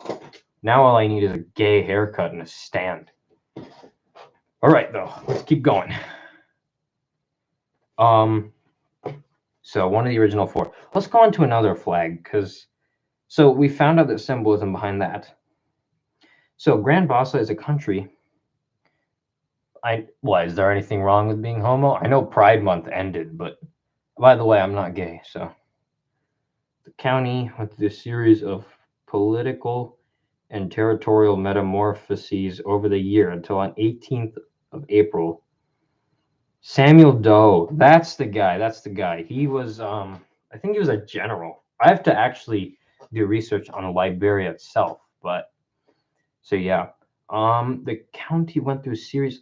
Now all I need is a gay haircut and a stand. All right, though. Let's keep going. So one of the original 4. Let's go on to another flag, because... So we found out the symbolism behind that. So Grand Bassa is a country... Is there anything wrong with being homo? I know Pride Month ended, but... By the way, I'm not gay, so... The county with this series of political and territorial metamorphoses over the year until on 18th of April. Samuel Doe, that's the guy. He was, I think he was a general. I have to actually do research on Liberia itself, but, so yeah. The county went through a series,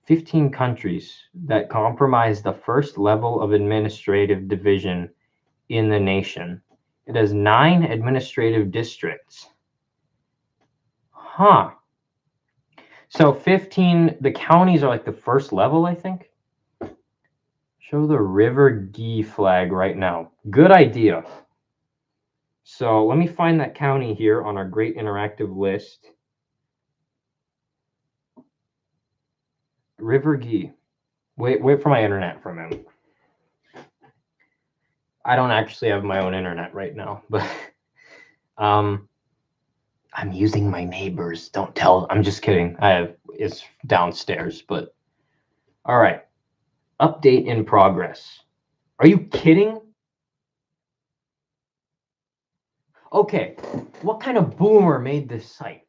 15 countries that comprise the first level of administrative division in the nation. It has 9 administrative districts. Huh. So 15, the counties are like the first level, I think. Show the River Gee flag right now. Good idea. So let me find that county here on our great interactive list. River Gee. Wait for my internet for a minute. I don't actually have my own internet right now, but I'm using my neighbors. Don't tell. I'm just kidding. It's downstairs, but all right. Update in progress. Are you kidding? Okay, what kind of boomer made this site?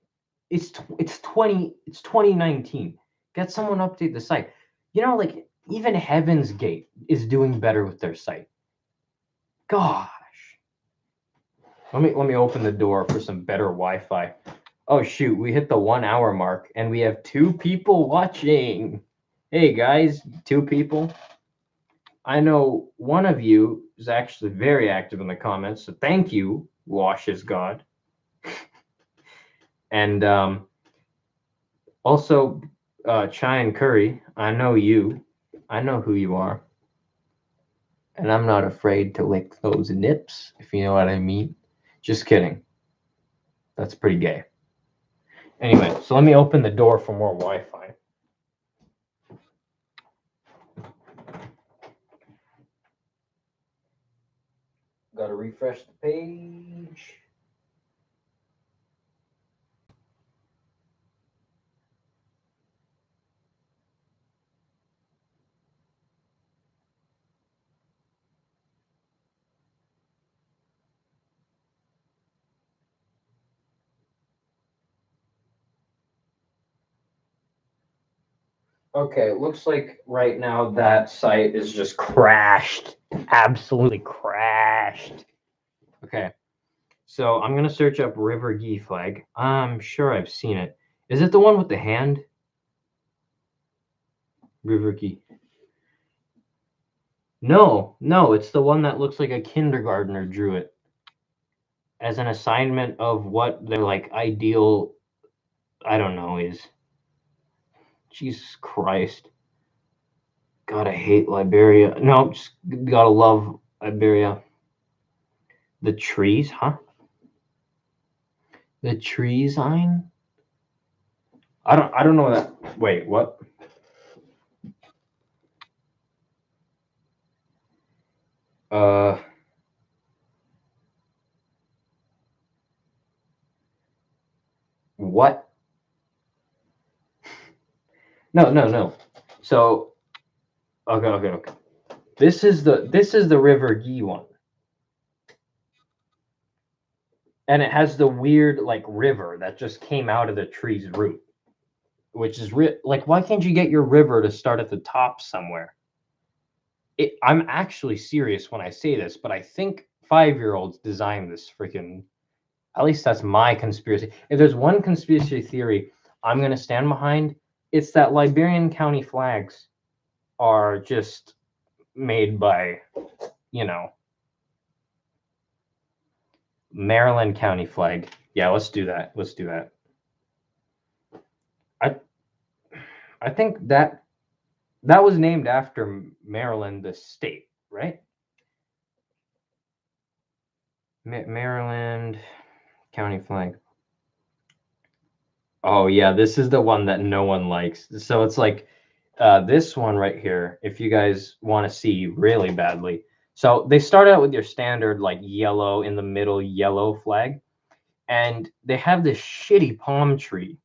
It's 2019. Get someone update the site. You know, like Even Heaven's Gate is doing better with their site. Gosh. Let me open the door for some better Wi-Fi. Oh shoot, we hit the 1 hour mark and we have 2 people watching. Hey guys, 2 people. I know one of you is actually very active in the comments, so thank you, Wash is God. And also, Chai and Curry, I know you. I know who you are. And I'm not afraid to lick those nips, if you know what I mean. Just kidding. That's pretty gay. Anyway, so let me open the door for more Wi-Fi. Gotta refresh the page. Okay, it looks like right now that site is just crashed. Absolutely crashed. Okay, so I'm gonna search up River Gee flag. I'm sure I've seen it. Is it the one with the hand? River Gee. No, it's the one that looks like a kindergartner drew it as an assignment of what their like ideal, I don't know, is. Jesus Christ. God, I hate Liberia. No, just gotta love Liberia. The trees, huh? The tree sign? I don't know that. Wait, what? Uh what? No. So okay. This is the River Gee one. And it has the weird like river that just came out of the tree's root, which is like, why can't you get your river to start at the top somewhere? I'm actually serious when I say this, but I think 5-year-olds designed this freaking. At least that's my conspiracy. If there's one conspiracy theory I'm gonna stand behind, it's that Liberian county flags are just made by, you know, Maryland county flag. Yeah, let's do that. I I think that was named after Maryland, the state, right? Maryland county flag. Oh yeah, this is the one that no one likes. So it's like this one right here, if you guys want to see really badly. So they start out with your standard like yellow in the middle yellow flag, and they have this shitty palm tree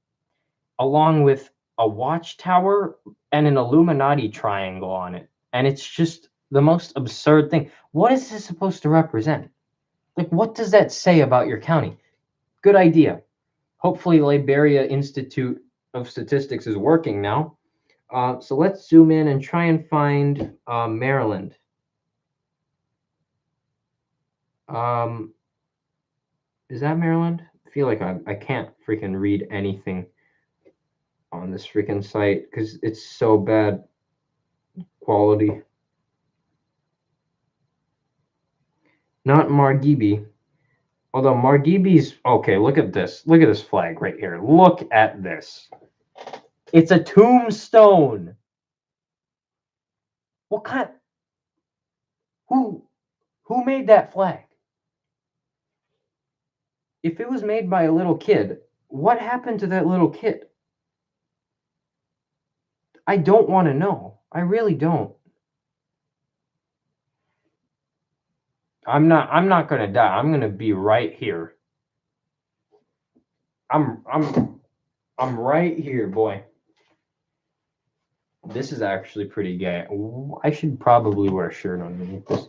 along with a watchtower and an Illuminati triangle on it. And it's just the most absurd thing. What is this supposed to represent? Like, what does that say about your county? Good idea. Hopefully, Liberia Institute of Statistics is working now. So let's zoom in and try and find Maryland. Is that Maryland? I feel like I can't freaking read anything on this freaking site because it's so bad quality. Not Margibi. Although Margibi's okay, look at this. Look at this flag right here. Look at this. It's a tombstone. What kind? Who made that flag? If it was made by a little kid, what happened to that little kid? I don't want to know. I really don't. I'm not going to die. I'm going to be right here. I'm right here, boy. This is actually pretty gay. I should probably wear a shirt underneath this.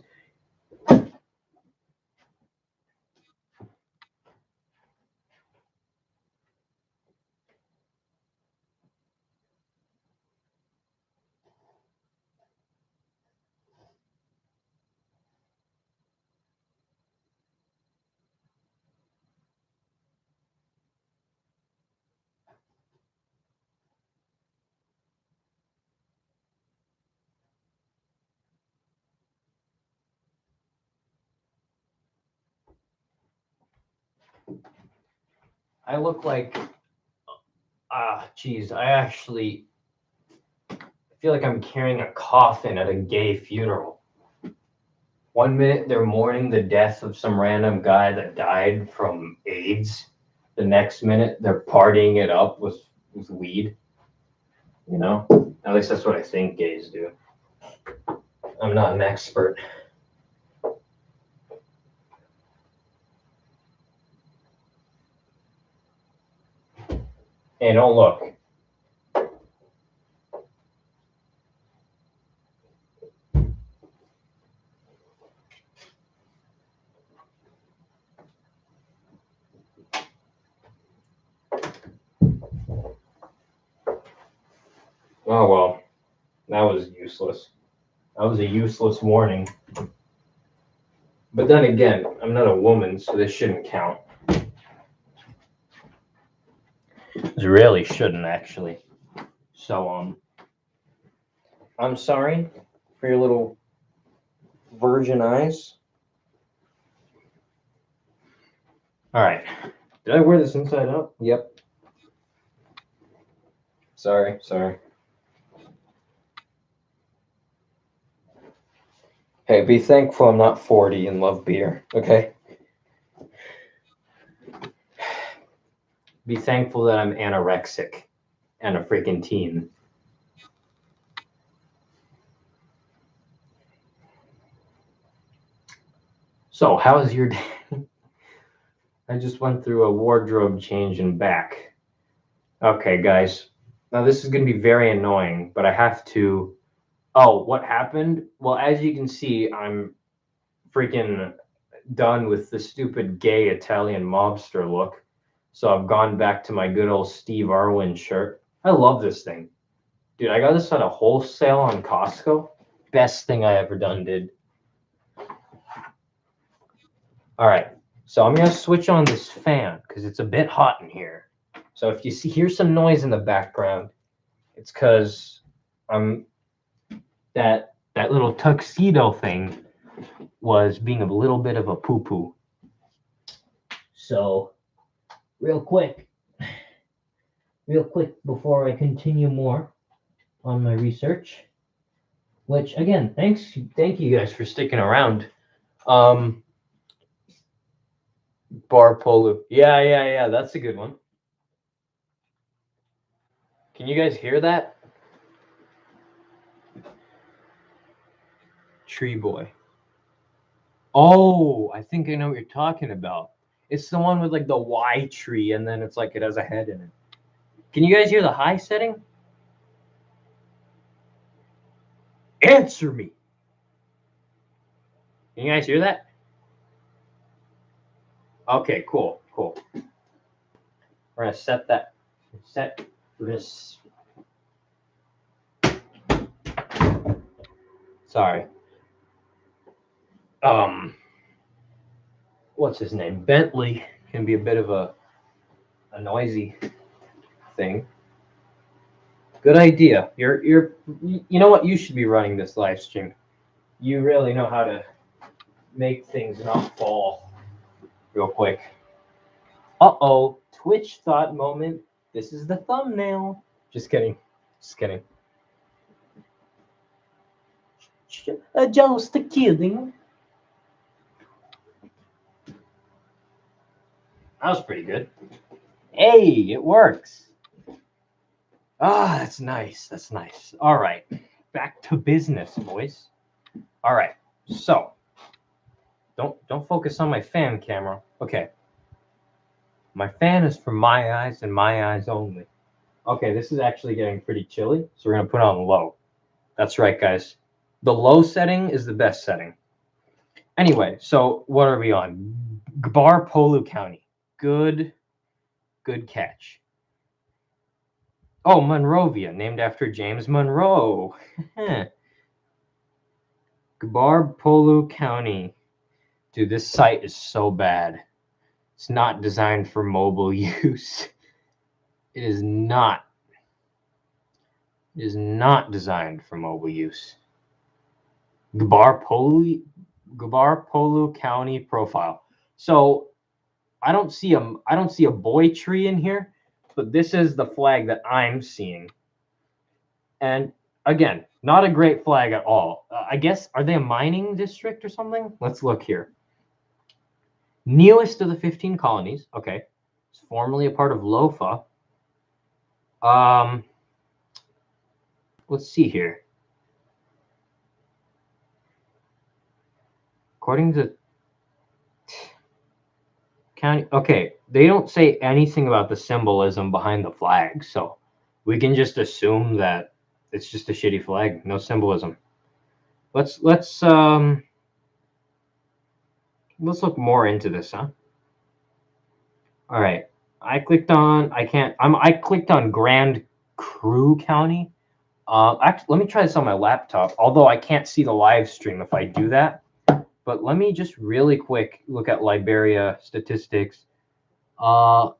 I look like, geez, I feel like I'm carrying a coffin at a gay funeral. 1 minute they're mourning the death of some random guy that died from AIDS. The next minute they're partying it up with weed. You know? At least that's what I think gays do. I'm not an expert. Hey, don't look. Oh well, that was useless. That was a useless warning. But then again, I'm not a woman, so this shouldn't count. This really shouldn't, actually. So, I'm sorry for your little virgin eyes. All right. Did I wear this inside out? Yep. Sorry. Hey, be thankful I'm not 40 and love beer, okay? Be thankful that I'm anorexic and a freaking teen. So, how's your day? I just went through a wardrobe change and back. Okay, guys. Now, this is going to be very annoying, but I have to... Oh, what happened? Well, as you can see, I'm freaking done with the stupid gay Italian mobster look. So I've gone back to my good old Steve Irwin shirt. I love this thing. Dude, I got this at a wholesale on Costco. Best thing I ever done, dude. All right, so I'm gonna switch on this fan because it's a bit hot in here. So if you hear some noise in the background, it's because that little tuxedo thing was being a little bit of a poo-poo. So real quick before I continue more on my research, which again, thank you guys for sticking around. Bar polo. Yeah, that's a good one. Can you guys hear that? Tree boy. Oh, I think I know what you're talking about. It's the one with like the Y tree and then it's like it has a head in it. Can you guys hear the high setting? Answer me. Can you guys hear that? Okay, cool. We're gonna set this. Sorry. What's his name? Bentley can be a bit of a noisy thing. Good idea. You know what? You should be running this live stream. You really know how to make things not fall real quick. Uh-oh, Twitch thought moment. This is the thumbnail. Just kidding. Just kidding. That was pretty good. Hey, it works. Ah, that's nice. That's nice. All right, back to business, boys. All right, so don't focus on my fan camera. Okay, my fan is for my eyes and my eyes only. Okay, this is actually getting pretty chilly, so we're gonna put it on low. That's right, guys. The low setting is the best setting. Anyway, so what are we on? Bar Polo County. Good catch. Oh, Monrovia, named after James Monroe. Gabar Polo County. Dude, this site is so bad. It's not designed for mobile use. It is not. It is not designed for mobile use. Gabar Polo County profile. So I don't see a boy tree in here, but this is the flag that I'm seeing. And again, not a great flag at all. I guess, are they a mining district or something? Let's look here. Newest of the 15 colonies. Okay. It's formerly a part of Lofa. Let's see here. According to county, okay, they don't say anything about the symbolism behind the flag, so we can just assume that it's just a shitty flag, no symbolism. Let's look more into this, huh? All right. I clicked on Grand Crew County. Actually, let me try this on my laptop. Although I can't see the live stream if I do that, but let me just really quick look at Liberia statistics. We're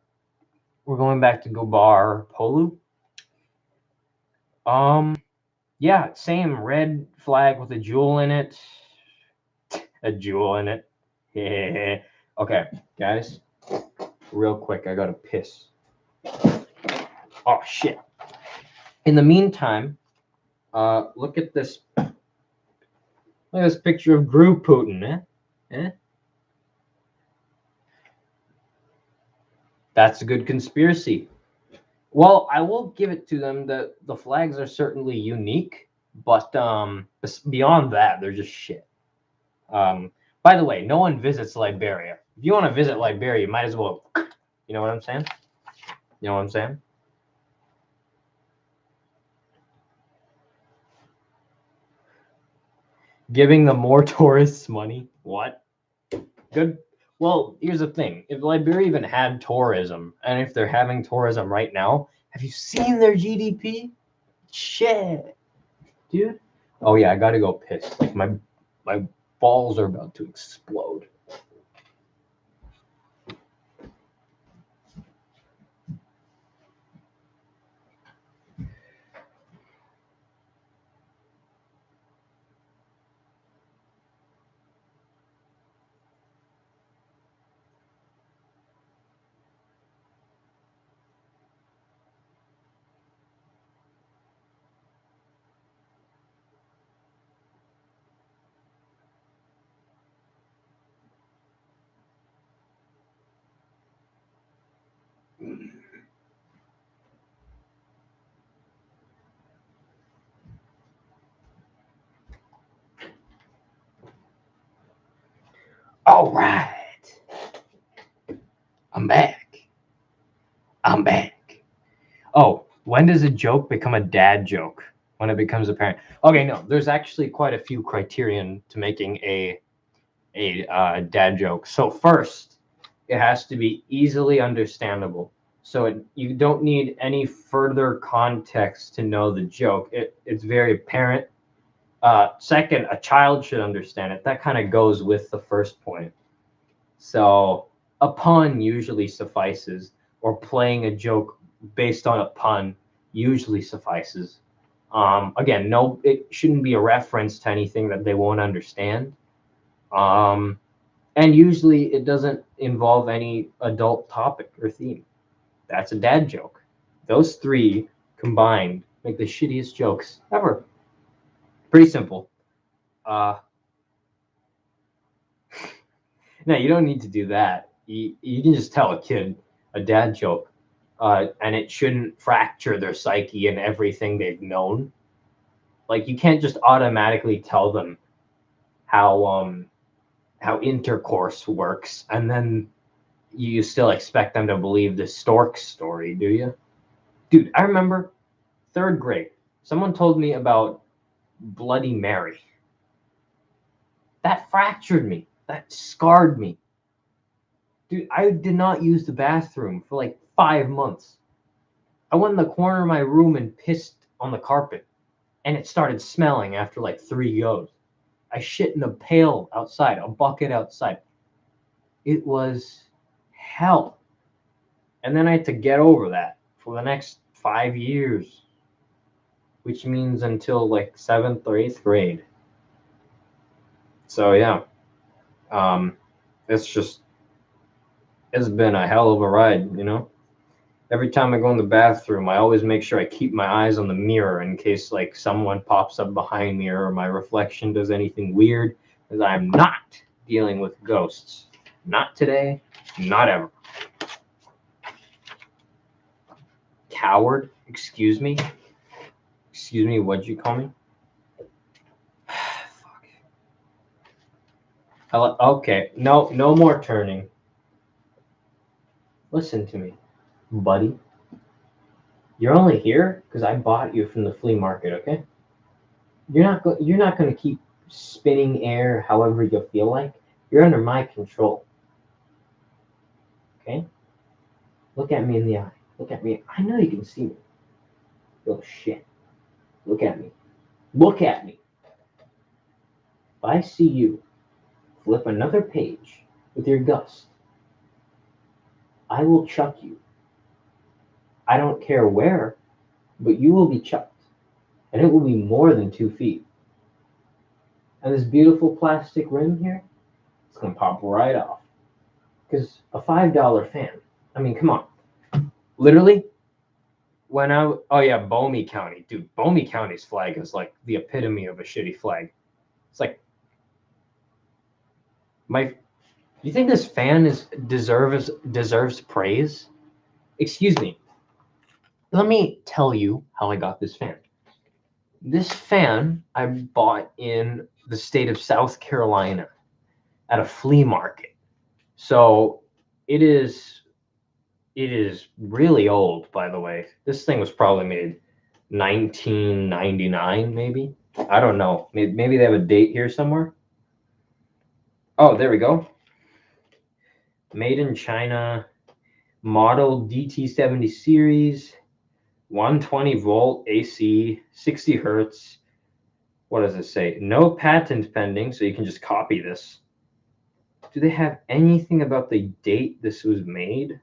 going back to Gobar Polu. Yeah, same red flag with a jewel in it. A jewel in it. Yeah. Okay, guys, real quick, I gotta piss. Oh shit. In the meantime, look at this. Look at this picture of Gru Putin. That's a good conspiracy. Well, I will give it to them that the flags are certainly unique, but beyond that, they're just shit. By the way, no one visits Liberia. If you want to visit Liberia, you might as well. You know what I'm saying? You know what I'm saying? Giving them more tourists money. What? Good. Well, here's the thing. If Liberia even had tourism, and if they're having tourism right now, have you seen their GDP? Shit, dude. Oh yeah, I gotta go piss. Like my balls are about to explode. All right. I'm back. I'm back. Oh, when does a joke become a dad joke? When it becomes apparent. Okay, no, there's actually quite a few criterion to making a dad joke. So first, it has to be easily understandable. So you don't need any further context to know the joke. It's very apparent. Second, a child should understand it. That kind of goes with the first point. So a pun usually suffices, or playing a joke based on a pun usually suffices. Again, no, it shouldn't be a reference to anything that they won't understand. And usually it doesn't involve any adult topic or theme. That's a dad joke. Those three combined make the shittiest jokes ever. Pretty simple. No, you don't need to do that. You can just tell a kid a dad joke, and it shouldn't fracture their psyche and everything they've known. Like you can't just automatically tell them how intercourse works, and then you still expect them to believe the stork story, do you? Dude, I remember third grade. Someone told me about Bloody Mary. That fractured me. That scarred me. Dude, I did not use the bathroom for like 5 months. I went in the corner of my room and pissed on the carpet, and it started smelling after like 3 goes. I shit in a pail outside, a bucket outside. It was hell. And then I had to get over that for the next 5 years, which means until like 7th or 8th grade. So yeah, it's just It's been a hell of a ride, you know? Every time I go in the bathroom, I always make sure I keep my eyes on the mirror in case like someone pops up behind me or my reflection does anything weird, because I'm not dealing with ghosts. Not today, not ever. Coward, excuse me? Excuse me, what'd you call me? Fuck. Okay, no more turning. Listen to me, buddy. You're only here because I bought you from the flea market, okay? You're not going to keep spinning air however you feel like. You're under my control. Okay? Look at me in the eye. Look at me. I know you can see me. Little shit. Look at me. Look at me. If I see you flip another page with your gust, I will chuck you. I don't care where, but you will be chucked. And it will be more than 2 feet. And this beautiful plastic rim here, it's going to pop right off. Because a $5 fan, I mean, come on. Literally, oh yeah, Bomi County. Dude, Bomi County's flag is like the epitome of a shitty flag. It's like, you think this fan deserves praise? Excuse me. Let me tell you how I got this fan. This fan I bought in the state of South Carolina at a flea market. So it is really old, by the way. This thing was probably made 1999, maybe. I don't know. Maybe they have a date here somewhere. Oh, there we go. Made in China, model DT70 series, 120 volt AC, 60 hertz. What does it say? No patent pending, so you can just copy this. Do they have anything about the date this was made?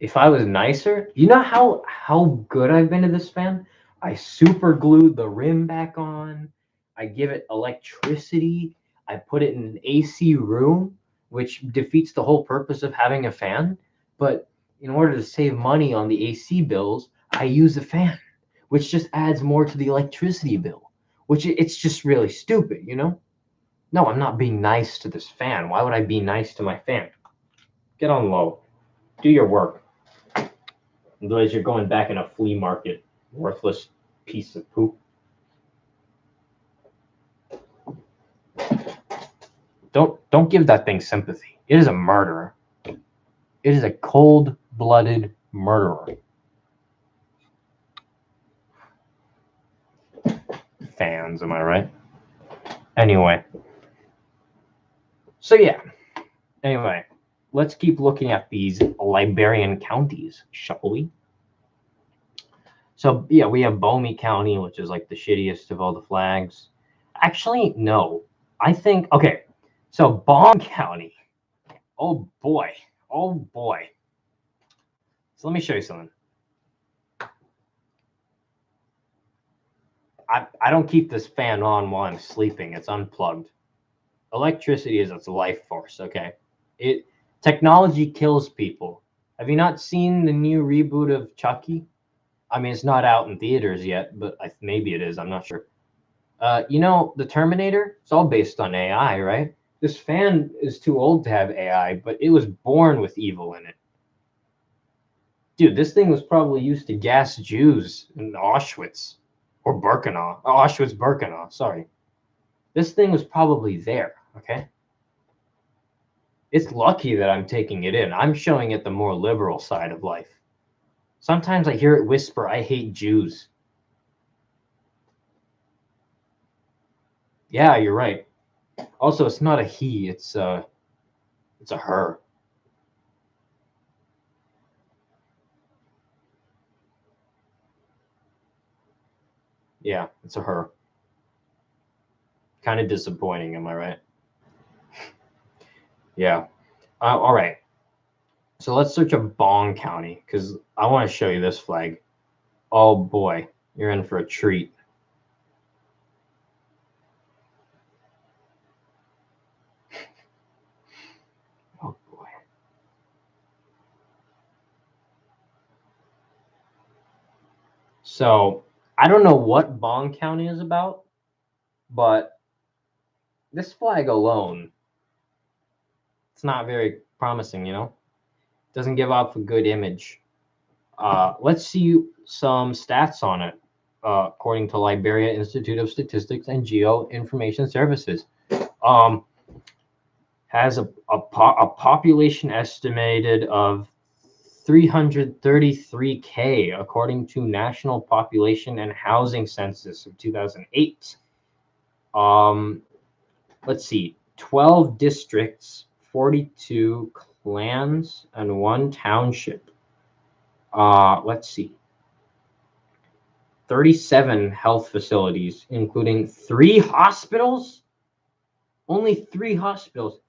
If I was nicer, you know how good I've been to this fan? I super glued the rim back on. I give it electricity. I put it in an AC room, which defeats the whole purpose of having a fan. But in order to save money on the AC bills, I use a fan, which just adds more to the electricity bill, which it's just really stupid, you know? No, I'm not being nice to this fan. Why would I be nice to my fan? Get on low. Do your work. Otherwise, you're going back in a flea market, worthless piece of poop. Don't give that thing sympathy. It is a murderer. It is a cold-blooded murderer. Fans, am I right? Anyway. So yeah. Anyway, let's keep looking at these Liberian counties, shall we? So yeah, we have Bomi County, which is like the shittiest of all the flags. Actually, no. I think, okay, so Bong County. Oh boy. Oh boy. So let me show you something. I don't keep this fan on while I'm sleeping. It's unplugged. Electricity is its life force, okay? Technology kills people. Have you not seen the new reboot of Chucky? I mean, it's not out in theaters yet, but maybe it is. I'm not sure. You know, the Terminator, it's all based on AI, right? This fan is too old to have AI, but it was born with evil in it. Dude, this thing was probably used to gas Jews in Auschwitz or Birkenau. Oh, Auschwitz-Birkenau, sorry. This thing was probably there, okay? It's lucky that I'm taking it in. I'm showing it the more liberal side of life. Sometimes I hear it whisper, I hate Jews. Yeah, you're right. Also, it's not a he, it's a her. Yeah, it's a her. Kind of disappointing, am I right? Yeah. All right. So let's search up Bong County because I want to show you this flag. Oh boy, you're in for a treat. So I don't know what Bong County is about, but this flag alone, it's not very promising, you know? Doesn't give off a good image. Let's see some stats on it. According to Liberia Institute of Statistics and Geo Information Services, has a population estimated of 333K, according to National Population and Housing Census of 2008. Let's see, 12 districts, 42 clans, and 1 township. Let's see, 37 health facilities, including 3 hospitals. Only 3 hospitals.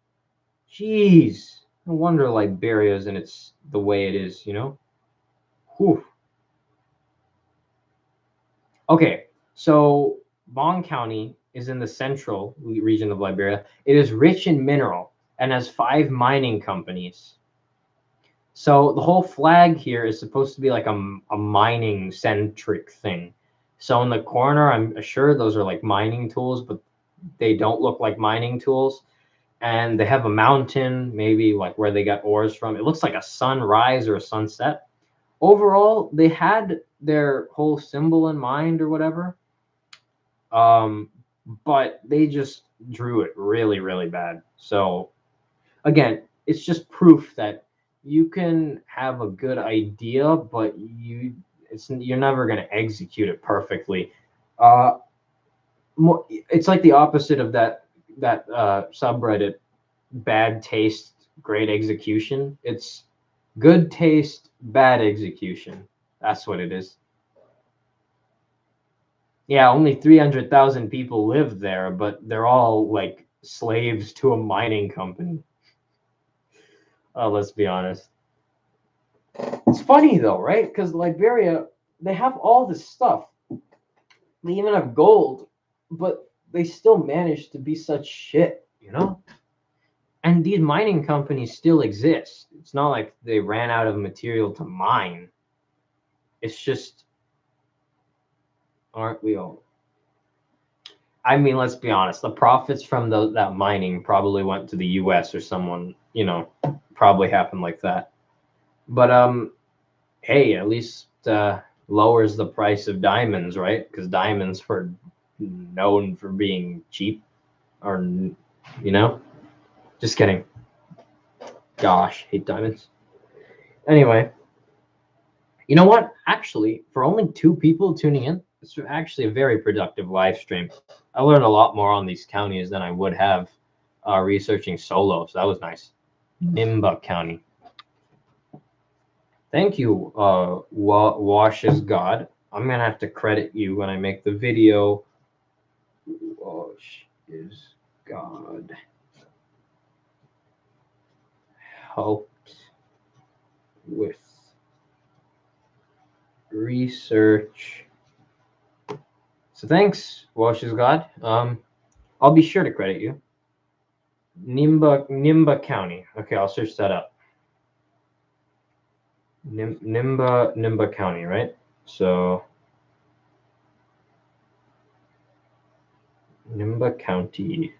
Jeez, no wonder Liberia is in its the way it is, you know. Whew. Okay, so Bong County is in the central region of Liberia. It is rich in mineral and has 5 mining companies. So the whole flag here is supposed to be like a mining centric thing. So in the corner, I'm sure those are like mining tools, but they don't look like mining tools. And they have a mountain, maybe like where they got ores from. It looks like a sunrise or a sunset. Overall, they had their whole symbol in mind or whatever. But they just drew it really, really bad. So again, it's just proof that you can have a good idea, but you're never going to execute it perfectly. It's like the opposite of that subreddit, bad taste, great execution. It's good taste, bad execution. That's what it is. Yeah, only 300,000 people live there, but they're all like slaves to a mining company. Let's be honest. It's funny though, right? Because Liberia, they have all this stuff. They even have gold, but they still manage to be such shit, you know? And these mining companies still exist. It's not like they ran out of material to mine. It's just, aren't we all? I mean, let's be honest. The profits from that mining probably went to the U.S. or someone, you know, probably happened like that. But hey, at least lowers the price of diamonds, right? Because diamonds were known for being cheap, or you know, just kidding. Gosh, hate diamonds. Anyway, you know what? Actually, for only 2 people tuning in, it's actually a very productive live stream. I learned a lot more on these counties than I would have researching solo, so that was nice. Nimba County. Thank you, Wash is God. I'm gonna have to credit you when I make the video. Wash is God. Helped with research. So thanks, Wash is God. I'll be sure to credit you. Nimba County. Okay, I'll search that up. Nimba County, right? So Nimba County.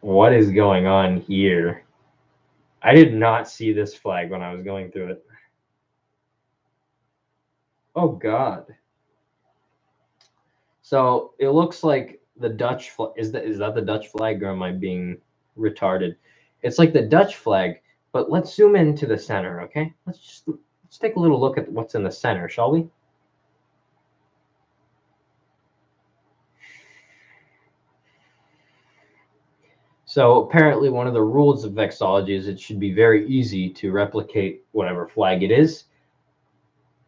What is going on here? I did not see this flag when I was going through it. Oh God. So it looks like the Dutch flag. Is that the Dutch flag, or am I being retarded? It's like the Dutch flag, but let's zoom into the center, okay? Let's take a little look at what's in the center, shall we? So apparently one of the rules of vexology is it should be very easy to replicate whatever flag it is.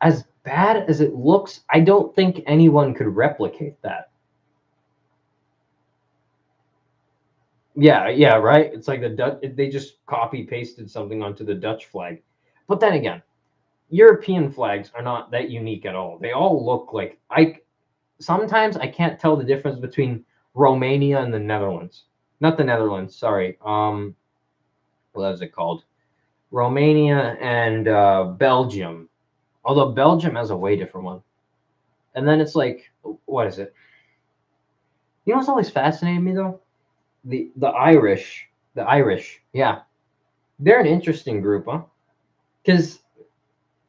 As bad as it looks, I don't think anyone could replicate that. Yeah, right? It's like the Dutch, they just copy pasted something onto the Dutch flag. But then again, European flags are not that unique at all. They all look like, sometimes I can't tell the difference between Romania and the Netherlands. Not the Netherlands, sorry. What is it called? Romania and Belgium. Although Belgium has a way different one. And then it's like, what is it? You know what's always fascinated me though? The Irish. The Irish, yeah. They're an interesting group, huh? Because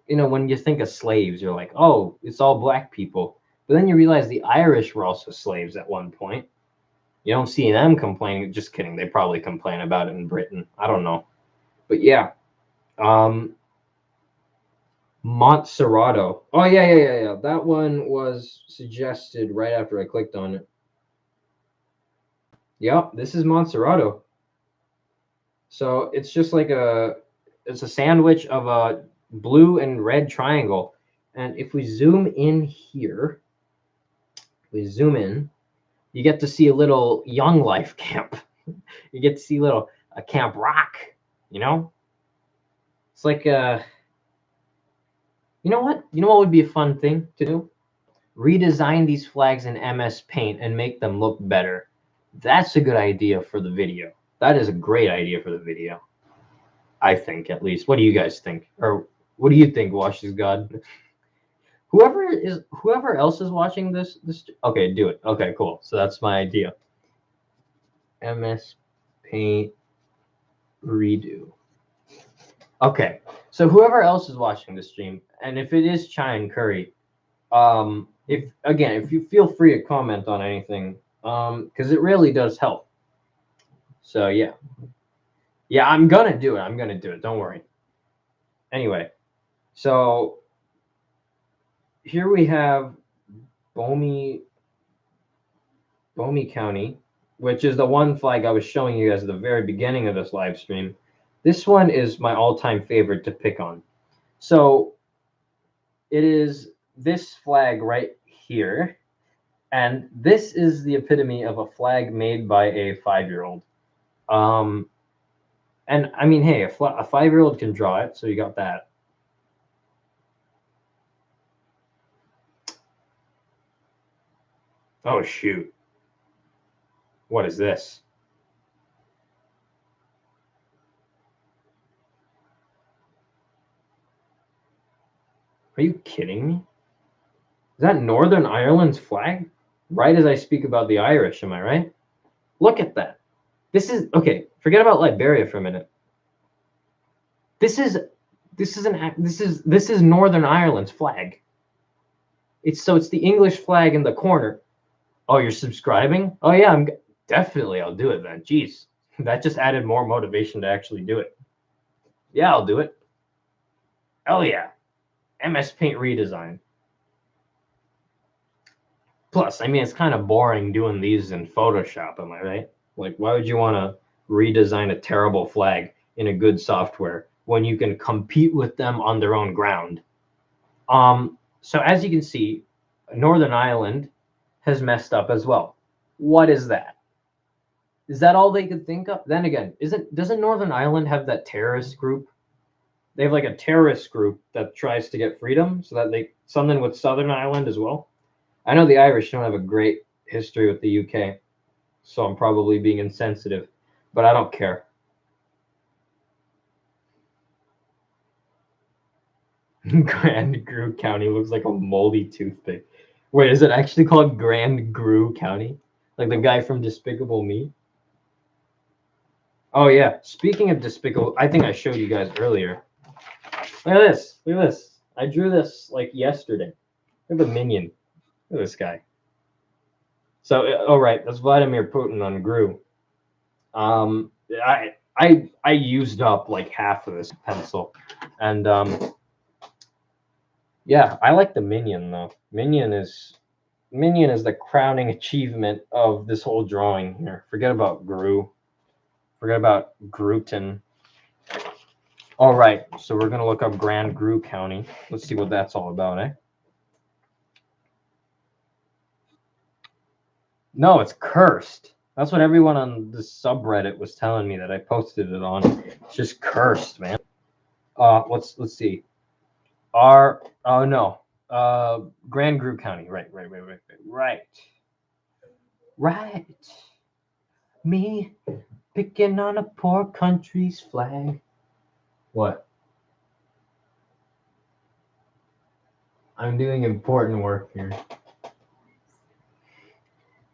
when you think of slaves, you're like, oh, it's all black people. But then you realize the Irish were also slaves at one point. You don't see them complaining. Just kidding. They probably complain about it in Britain. I don't know. But yeah. Montserrato. Oh, yeah. That one was suggested right after I clicked on it. Yep, this is Montserrato. So it's just like it's a sandwich of a blue and red triangle. And if we zoom in here, you get to see a little Young Life camp. You get to see a Camp Rock, It's like you know what would be a fun thing to do? Redesign these flags in MS Paint and make them look better. That's a good idea for the video. That is a great idea for the video. I think, at least. What do you guys think? Or what do you think, Washes God? Whoever else is watching this, okay, do it. Okay, cool. So that's my idea. MS Paint redo. Okay, so whoever else is watching the stream, and if it is Chai and Curry, if you feel free to comment on anything, because it really does help. So yeah, I'm gonna do it. Don't worry. Anyway, so here we have Bomi County, which is the one flag I was showing you guys at the very beginning of this live stream. This one is my all-time favorite to pick on. So it is this flag right here. And this is the epitome of a flag made by a 5-year-old. And I mean, hey, a 5-year-old can draw it, so you got that. Oh, shoot. What is this? Are you kidding me? Is that Northern Ireland's flag? Right as I speak about the Irish, am I right? Look at that. This is okay. Forget about Liberia for a minute. This is Northern Ireland's flag. It's the English flag in the corner. Oh, you're subscribing? Oh yeah, I'll do it then. Jeez, that just added more motivation to actually do it. Yeah, I'll do it. Oh yeah, MS Paint redesign. Plus, I mean, it's kind of boring doing these in Photoshop, am I right? Like, why would you want to redesign a terrible flag in a good software when you can compete with them on their own ground? So as you can see, Northern Ireland has messed up as well. What is that? Is that all they could think of? Then again, doesn't Northern Ireland have that terrorist group? They have like a terrorist group that tries to get freedom, so that something with Southern Ireland as well. I know the Irish don't have a great history with the UK, so I'm probably being insensitive, but I don't care. Grand Gru County looks like a moldy toothpick. Wait, is it actually called Grand Gru County? Like the guy from Despicable Me? Oh yeah, speaking of Despicable, I think I showed you guys earlier. Look at this. I drew this like yesterday. Look at the minion. Look at this guy. So, all right, that's Vladimir Putin on Gru. I used up like half of this pencil, and yeah, I like the minion though. Minion is the crowning achievement of this whole drawing here. Forget about Gru. Forget about Gruten. All right, so we're gonna look up Grand Gru County. Let's see what that's all about, eh? No, it's cursed. That's what everyone on the subreddit was telling me that I posted it on. It's just cursed, man. Let's see. No. Grand Gru County. Right. Me picking on a poor country's flag. What? I'm doing important work here.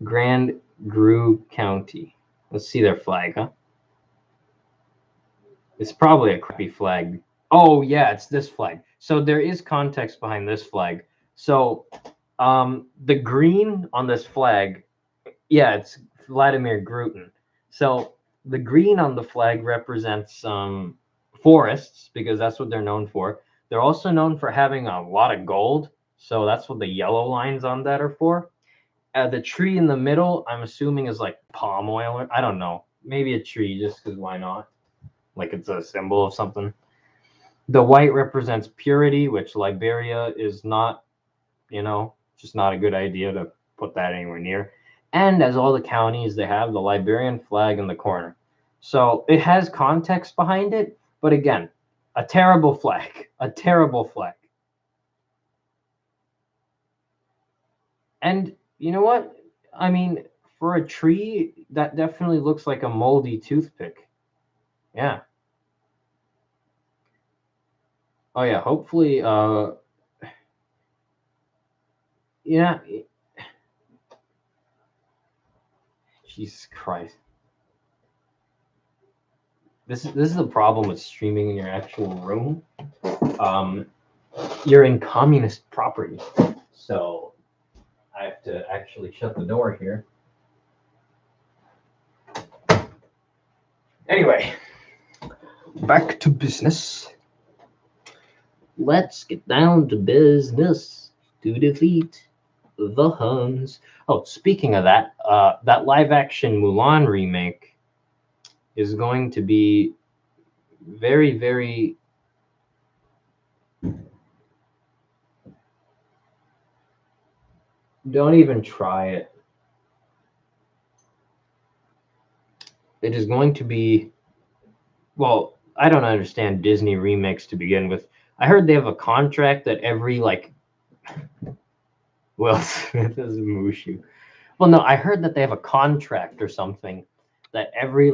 Grand Gru County. Let's see their flag, huh? It's probably a crappy flag. Oh yeah, it's this flag. So there is context behind this flag. So the green on this flag, yeah, it's Vladimir Grutin. So the green on the flag represents forests because that's what they're known for. They're also known for having a lot of gold. So that's what the yellow lines on that are for. The tree in the middle, I'm assuming, is like palm oil. Or, I don't know. Maybe a tree, just because why not? Like it's a symbol of something. The white represents purity, which Liberia is not, just not a good idea to put that anywhere near. And as all the counties, they have the Liberian flag in the corner. So it has context behind it, but again, a terrible flag. A terrible flag. And you know what? I mean, for a tree, that definitely looks like a moldy toothpick. Yeah. Oh yeah, hopefully yeah, Jesus Christ. This is the problem with streaming in your actual room. Um, you're in communist property, so I have to actually shut the door here. Anyway, back to business. Let's get down to business to defeat the Huns. Oh, speaking of that, that live-action Mulan remake is going to be very, very. Don't even try it. It is going to be. Well, I don't understand Disney remakes to begin with. I heard they have a contract that every Will Smith is Mushu. Well, no, I heard that they have a contract or something that every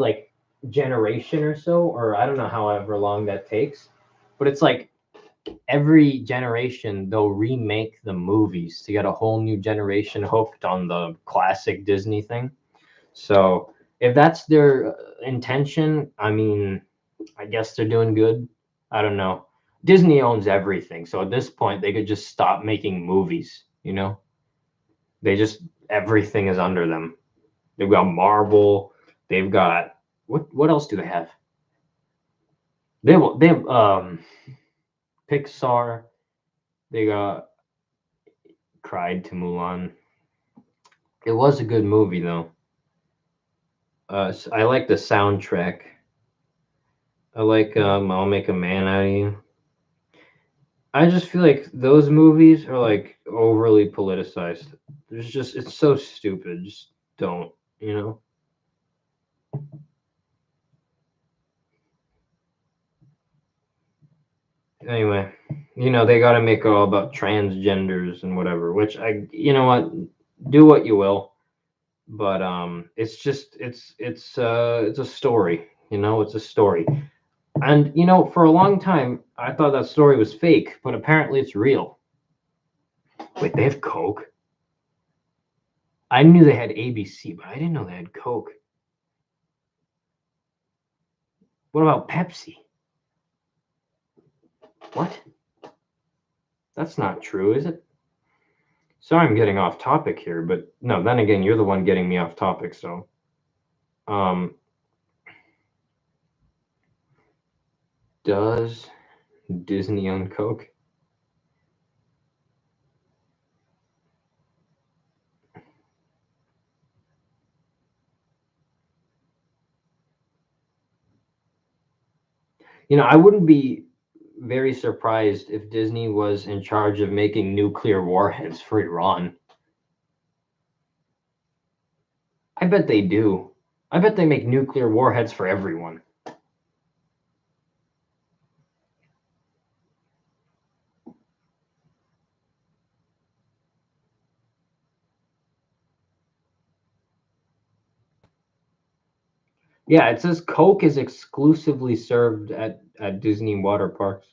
generation or so, or I don't know however long that takes, but it's like every generation they'll remake the movies to get a whole new generation hooked on the classic Disney thing. So if that's their intention, I mean, I guess they're doing good. I don't know. Disney owns everything, so at this point they could just stop making movies. They just everything is under them. They've got Marvel. They've got what else do they have? They have Pixar. They got Cried to Mulan. It was a good movie though. I like the soundtrack. I like I'll Make a Man Out of You. I just feel like those movies are like overly politicized. It's so stupid. Just don't, you know. Anyway, they got to make it all about transgenders and whatever. Which you know what, do what you will, but it's just it's a story. It's a story. And for a long time, I thought that story was fake, but apparently it's real. Wait, they have Coke? I knew they had ABC, but I didn't know they had Coke. What about Pepsi? What? That's not true, is it? Sorry, I'm getting off topic here, but no, then again, you're the one getting me off topic, so. Does Disney own Coke? I wouldn't be very surprised if Disney was in charge of making nuclear warheads for Iran. I bet they do. I bet they make nuclear warheads for everyone. Yeah, it says Coke is exclusively served at Disney water parks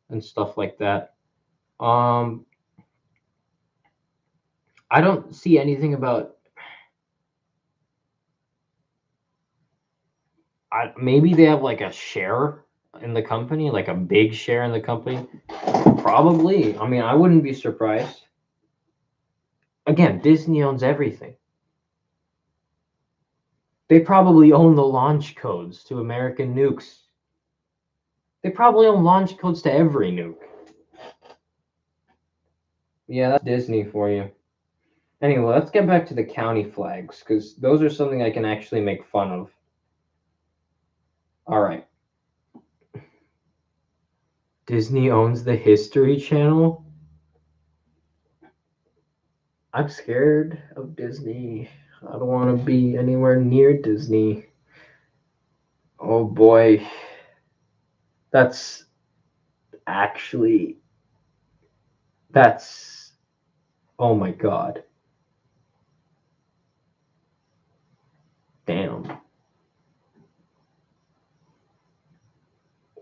and stuff like that. Um, I don't see anything about. Maybe they have like a share in the company, like a big share in the company. Probably. I mean, I wouldn't be surprised. Again, Disney owns everything. They probably own the launch codes to American nukes. They probably own launch codes to every nuke. Yeah, that's Disney for you. Anyway, let's get back to the county flags, because those are something I can actually make fun of. All right. Disney owns the History Channel. I'm scared of Disney. I don't want to be anywhere near Disney. Oh boy. That's actually. That's. Oh my god. Damn.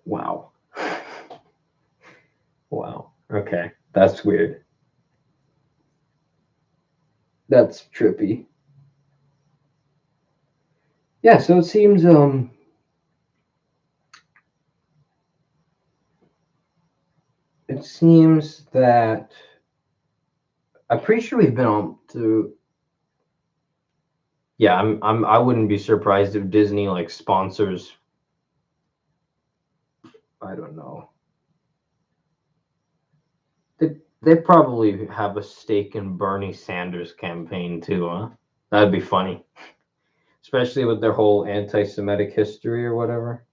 Wow. Wow. Okay. That's weird. That's trippy. Yeah, so it seems that I'm pretty sure we've been on to. Yeah, I wouldn't be surprised if Disney like sponsors. I don't know. They probably have a stake in Bernie Sanders' campaign too, huh? That'd be funny, especially with their whole anti-Semitic history or whatever.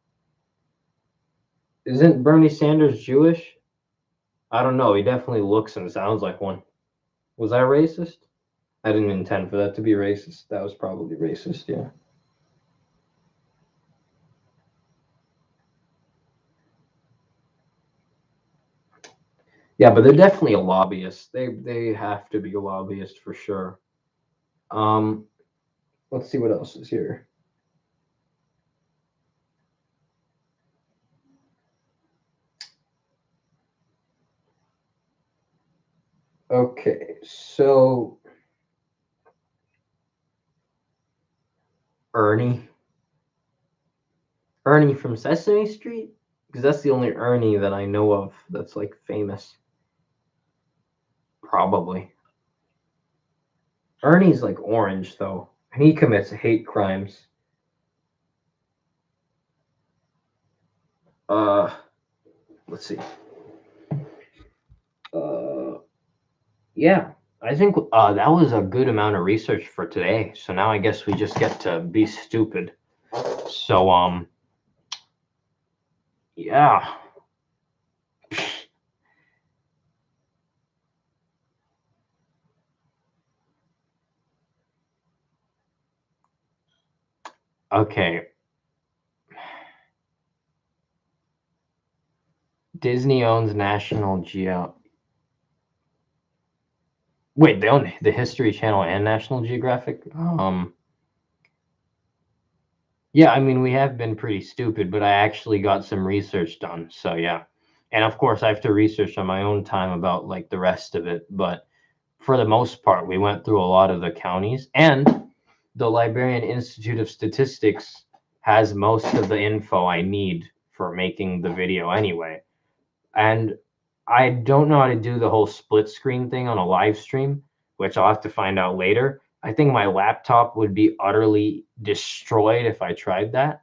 Isn't Bernie Sanders Jewish? I don't know. He definitely looks and sounds like one. Was that racist? I didn't intend for that to be racist. That was probably racist, yeah. Yeah, but they're definitely a lobbyist. They have to be a lobbyist for sure. Um, let's see what else is here. Okay, so Ernie. Ernie from Sesame Street? Because that's the only Ernie that I know of that's like famous. Probably. Ernie's like orange though, and he commits hate crimes. Uh, let's see. Uh, yeah, I think that was a good amount of research for today. So now I guess we just get to be stupid. So yeah. Okay. Disney owns National Geo. Wait, they own the History Channel and National Geographic? Yeah, I mean, we have been pretty stupid, but I actually got some research done. So, yeah. And of course, I have to research on my own time about like the rest of it. But for the most part, we went through a lot of the counties, and the Liberian Institute of Statistics has most of the info I need for making the video anyway. And I don't know how to do the whole split screen thing on a live stream, which I'll have to find out later. I think my laptop would be utterly destroyed if I tried that.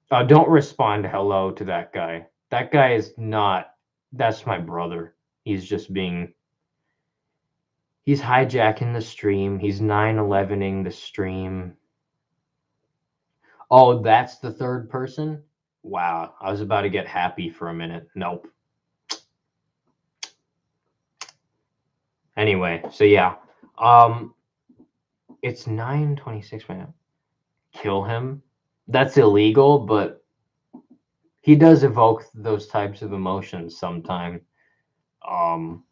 Don't respond hello to that guy. That guy is not, that's my brother. He's just being, he's hijacking the stream. He's 9/11ing the stream. Oh, that's the third person? Wow. I was about to get happy for a minute. Nope. Anyway, so yeah. It's 9:26 right now. Kill him. That's illegal, but he does evoke those types of emotions sometime. Um,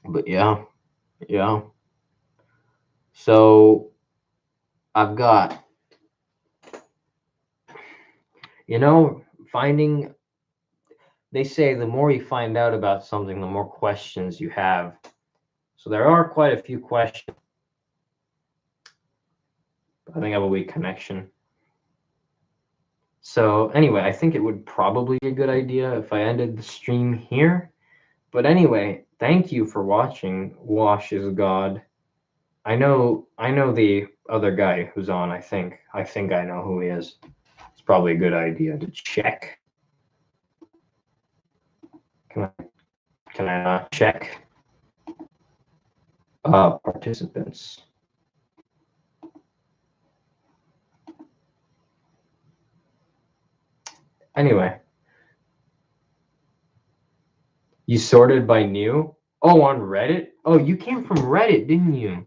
but yeah, yeah. So I've got, you know, finding they say the more you find out about something, the more questions you have. So there are quite a few questions. I think I have a weak connection. So anyway, I think it would probably be a good idea if I ended the stream here. But anyway, thank you for watching Wash is God. I know the other guy who's on, I think I know who he is. It's probably a good idea to check. Can I check participants? Anyway, you sorted by new? Oh, on Reddit? Oh, you came from Reddit, didn't you?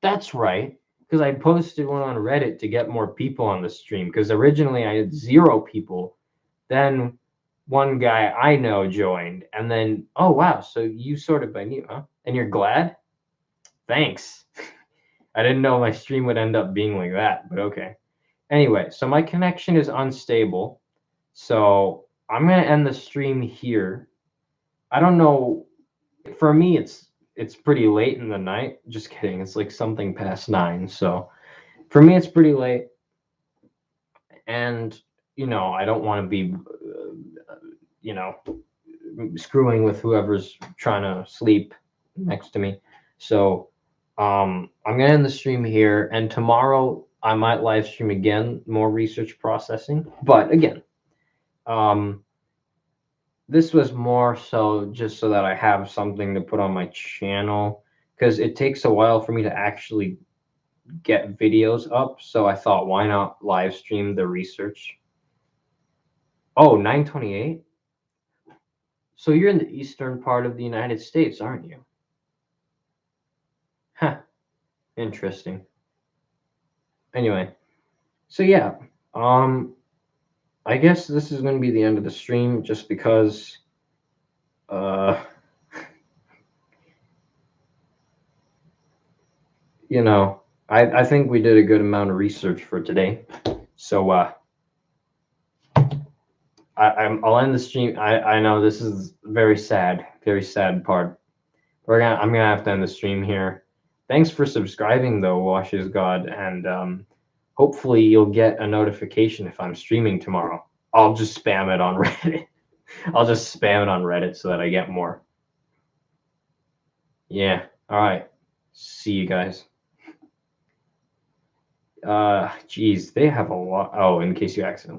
That's right. Because I posted one on Reddit to get more people on the stream. Because originally I had 0 people. Then one guy I know joined. And then, oh, wow. So you sorted by new, huh? And you're glad? Thanks. I didn't know my stream would end up being like that, but okay. Anyway, so my connection is unstable. So I'm going to end the stream here. I don't know. For me, it's pretty late in the night. Just kidding. It's like something past 9. So for me, it's pretty late. And, I don't want to be, screwing with whoever's trying to sleep next to me. So I'm going to end the stream here. And tomorrow I might live stream again, more research processing. But again, this was more so just so that I have something to put on my channel, because it takes a while for me to actually get videos up. So I thought, why not live stream the research? Oh, 9:28. So you're in the eastern part of the United States, aren't you? Huh. Interesting. Anyway, so yeah, I guess this is going to be the end of the stream, just because I think we did a good amount of research for today. So I'll end the stream. I know this is very sad part. I'm gonna have to end the stream here. Thanks for subscribing though, Wash is God, and hopefully you'll get a notification if I'm streaming tomorrow. I'll just spam it on Reddit. I'll just spam it on Reddit so that I get more. Yeah. All right. See you guys. Geez, they have a lot. Oh, in case you accidentally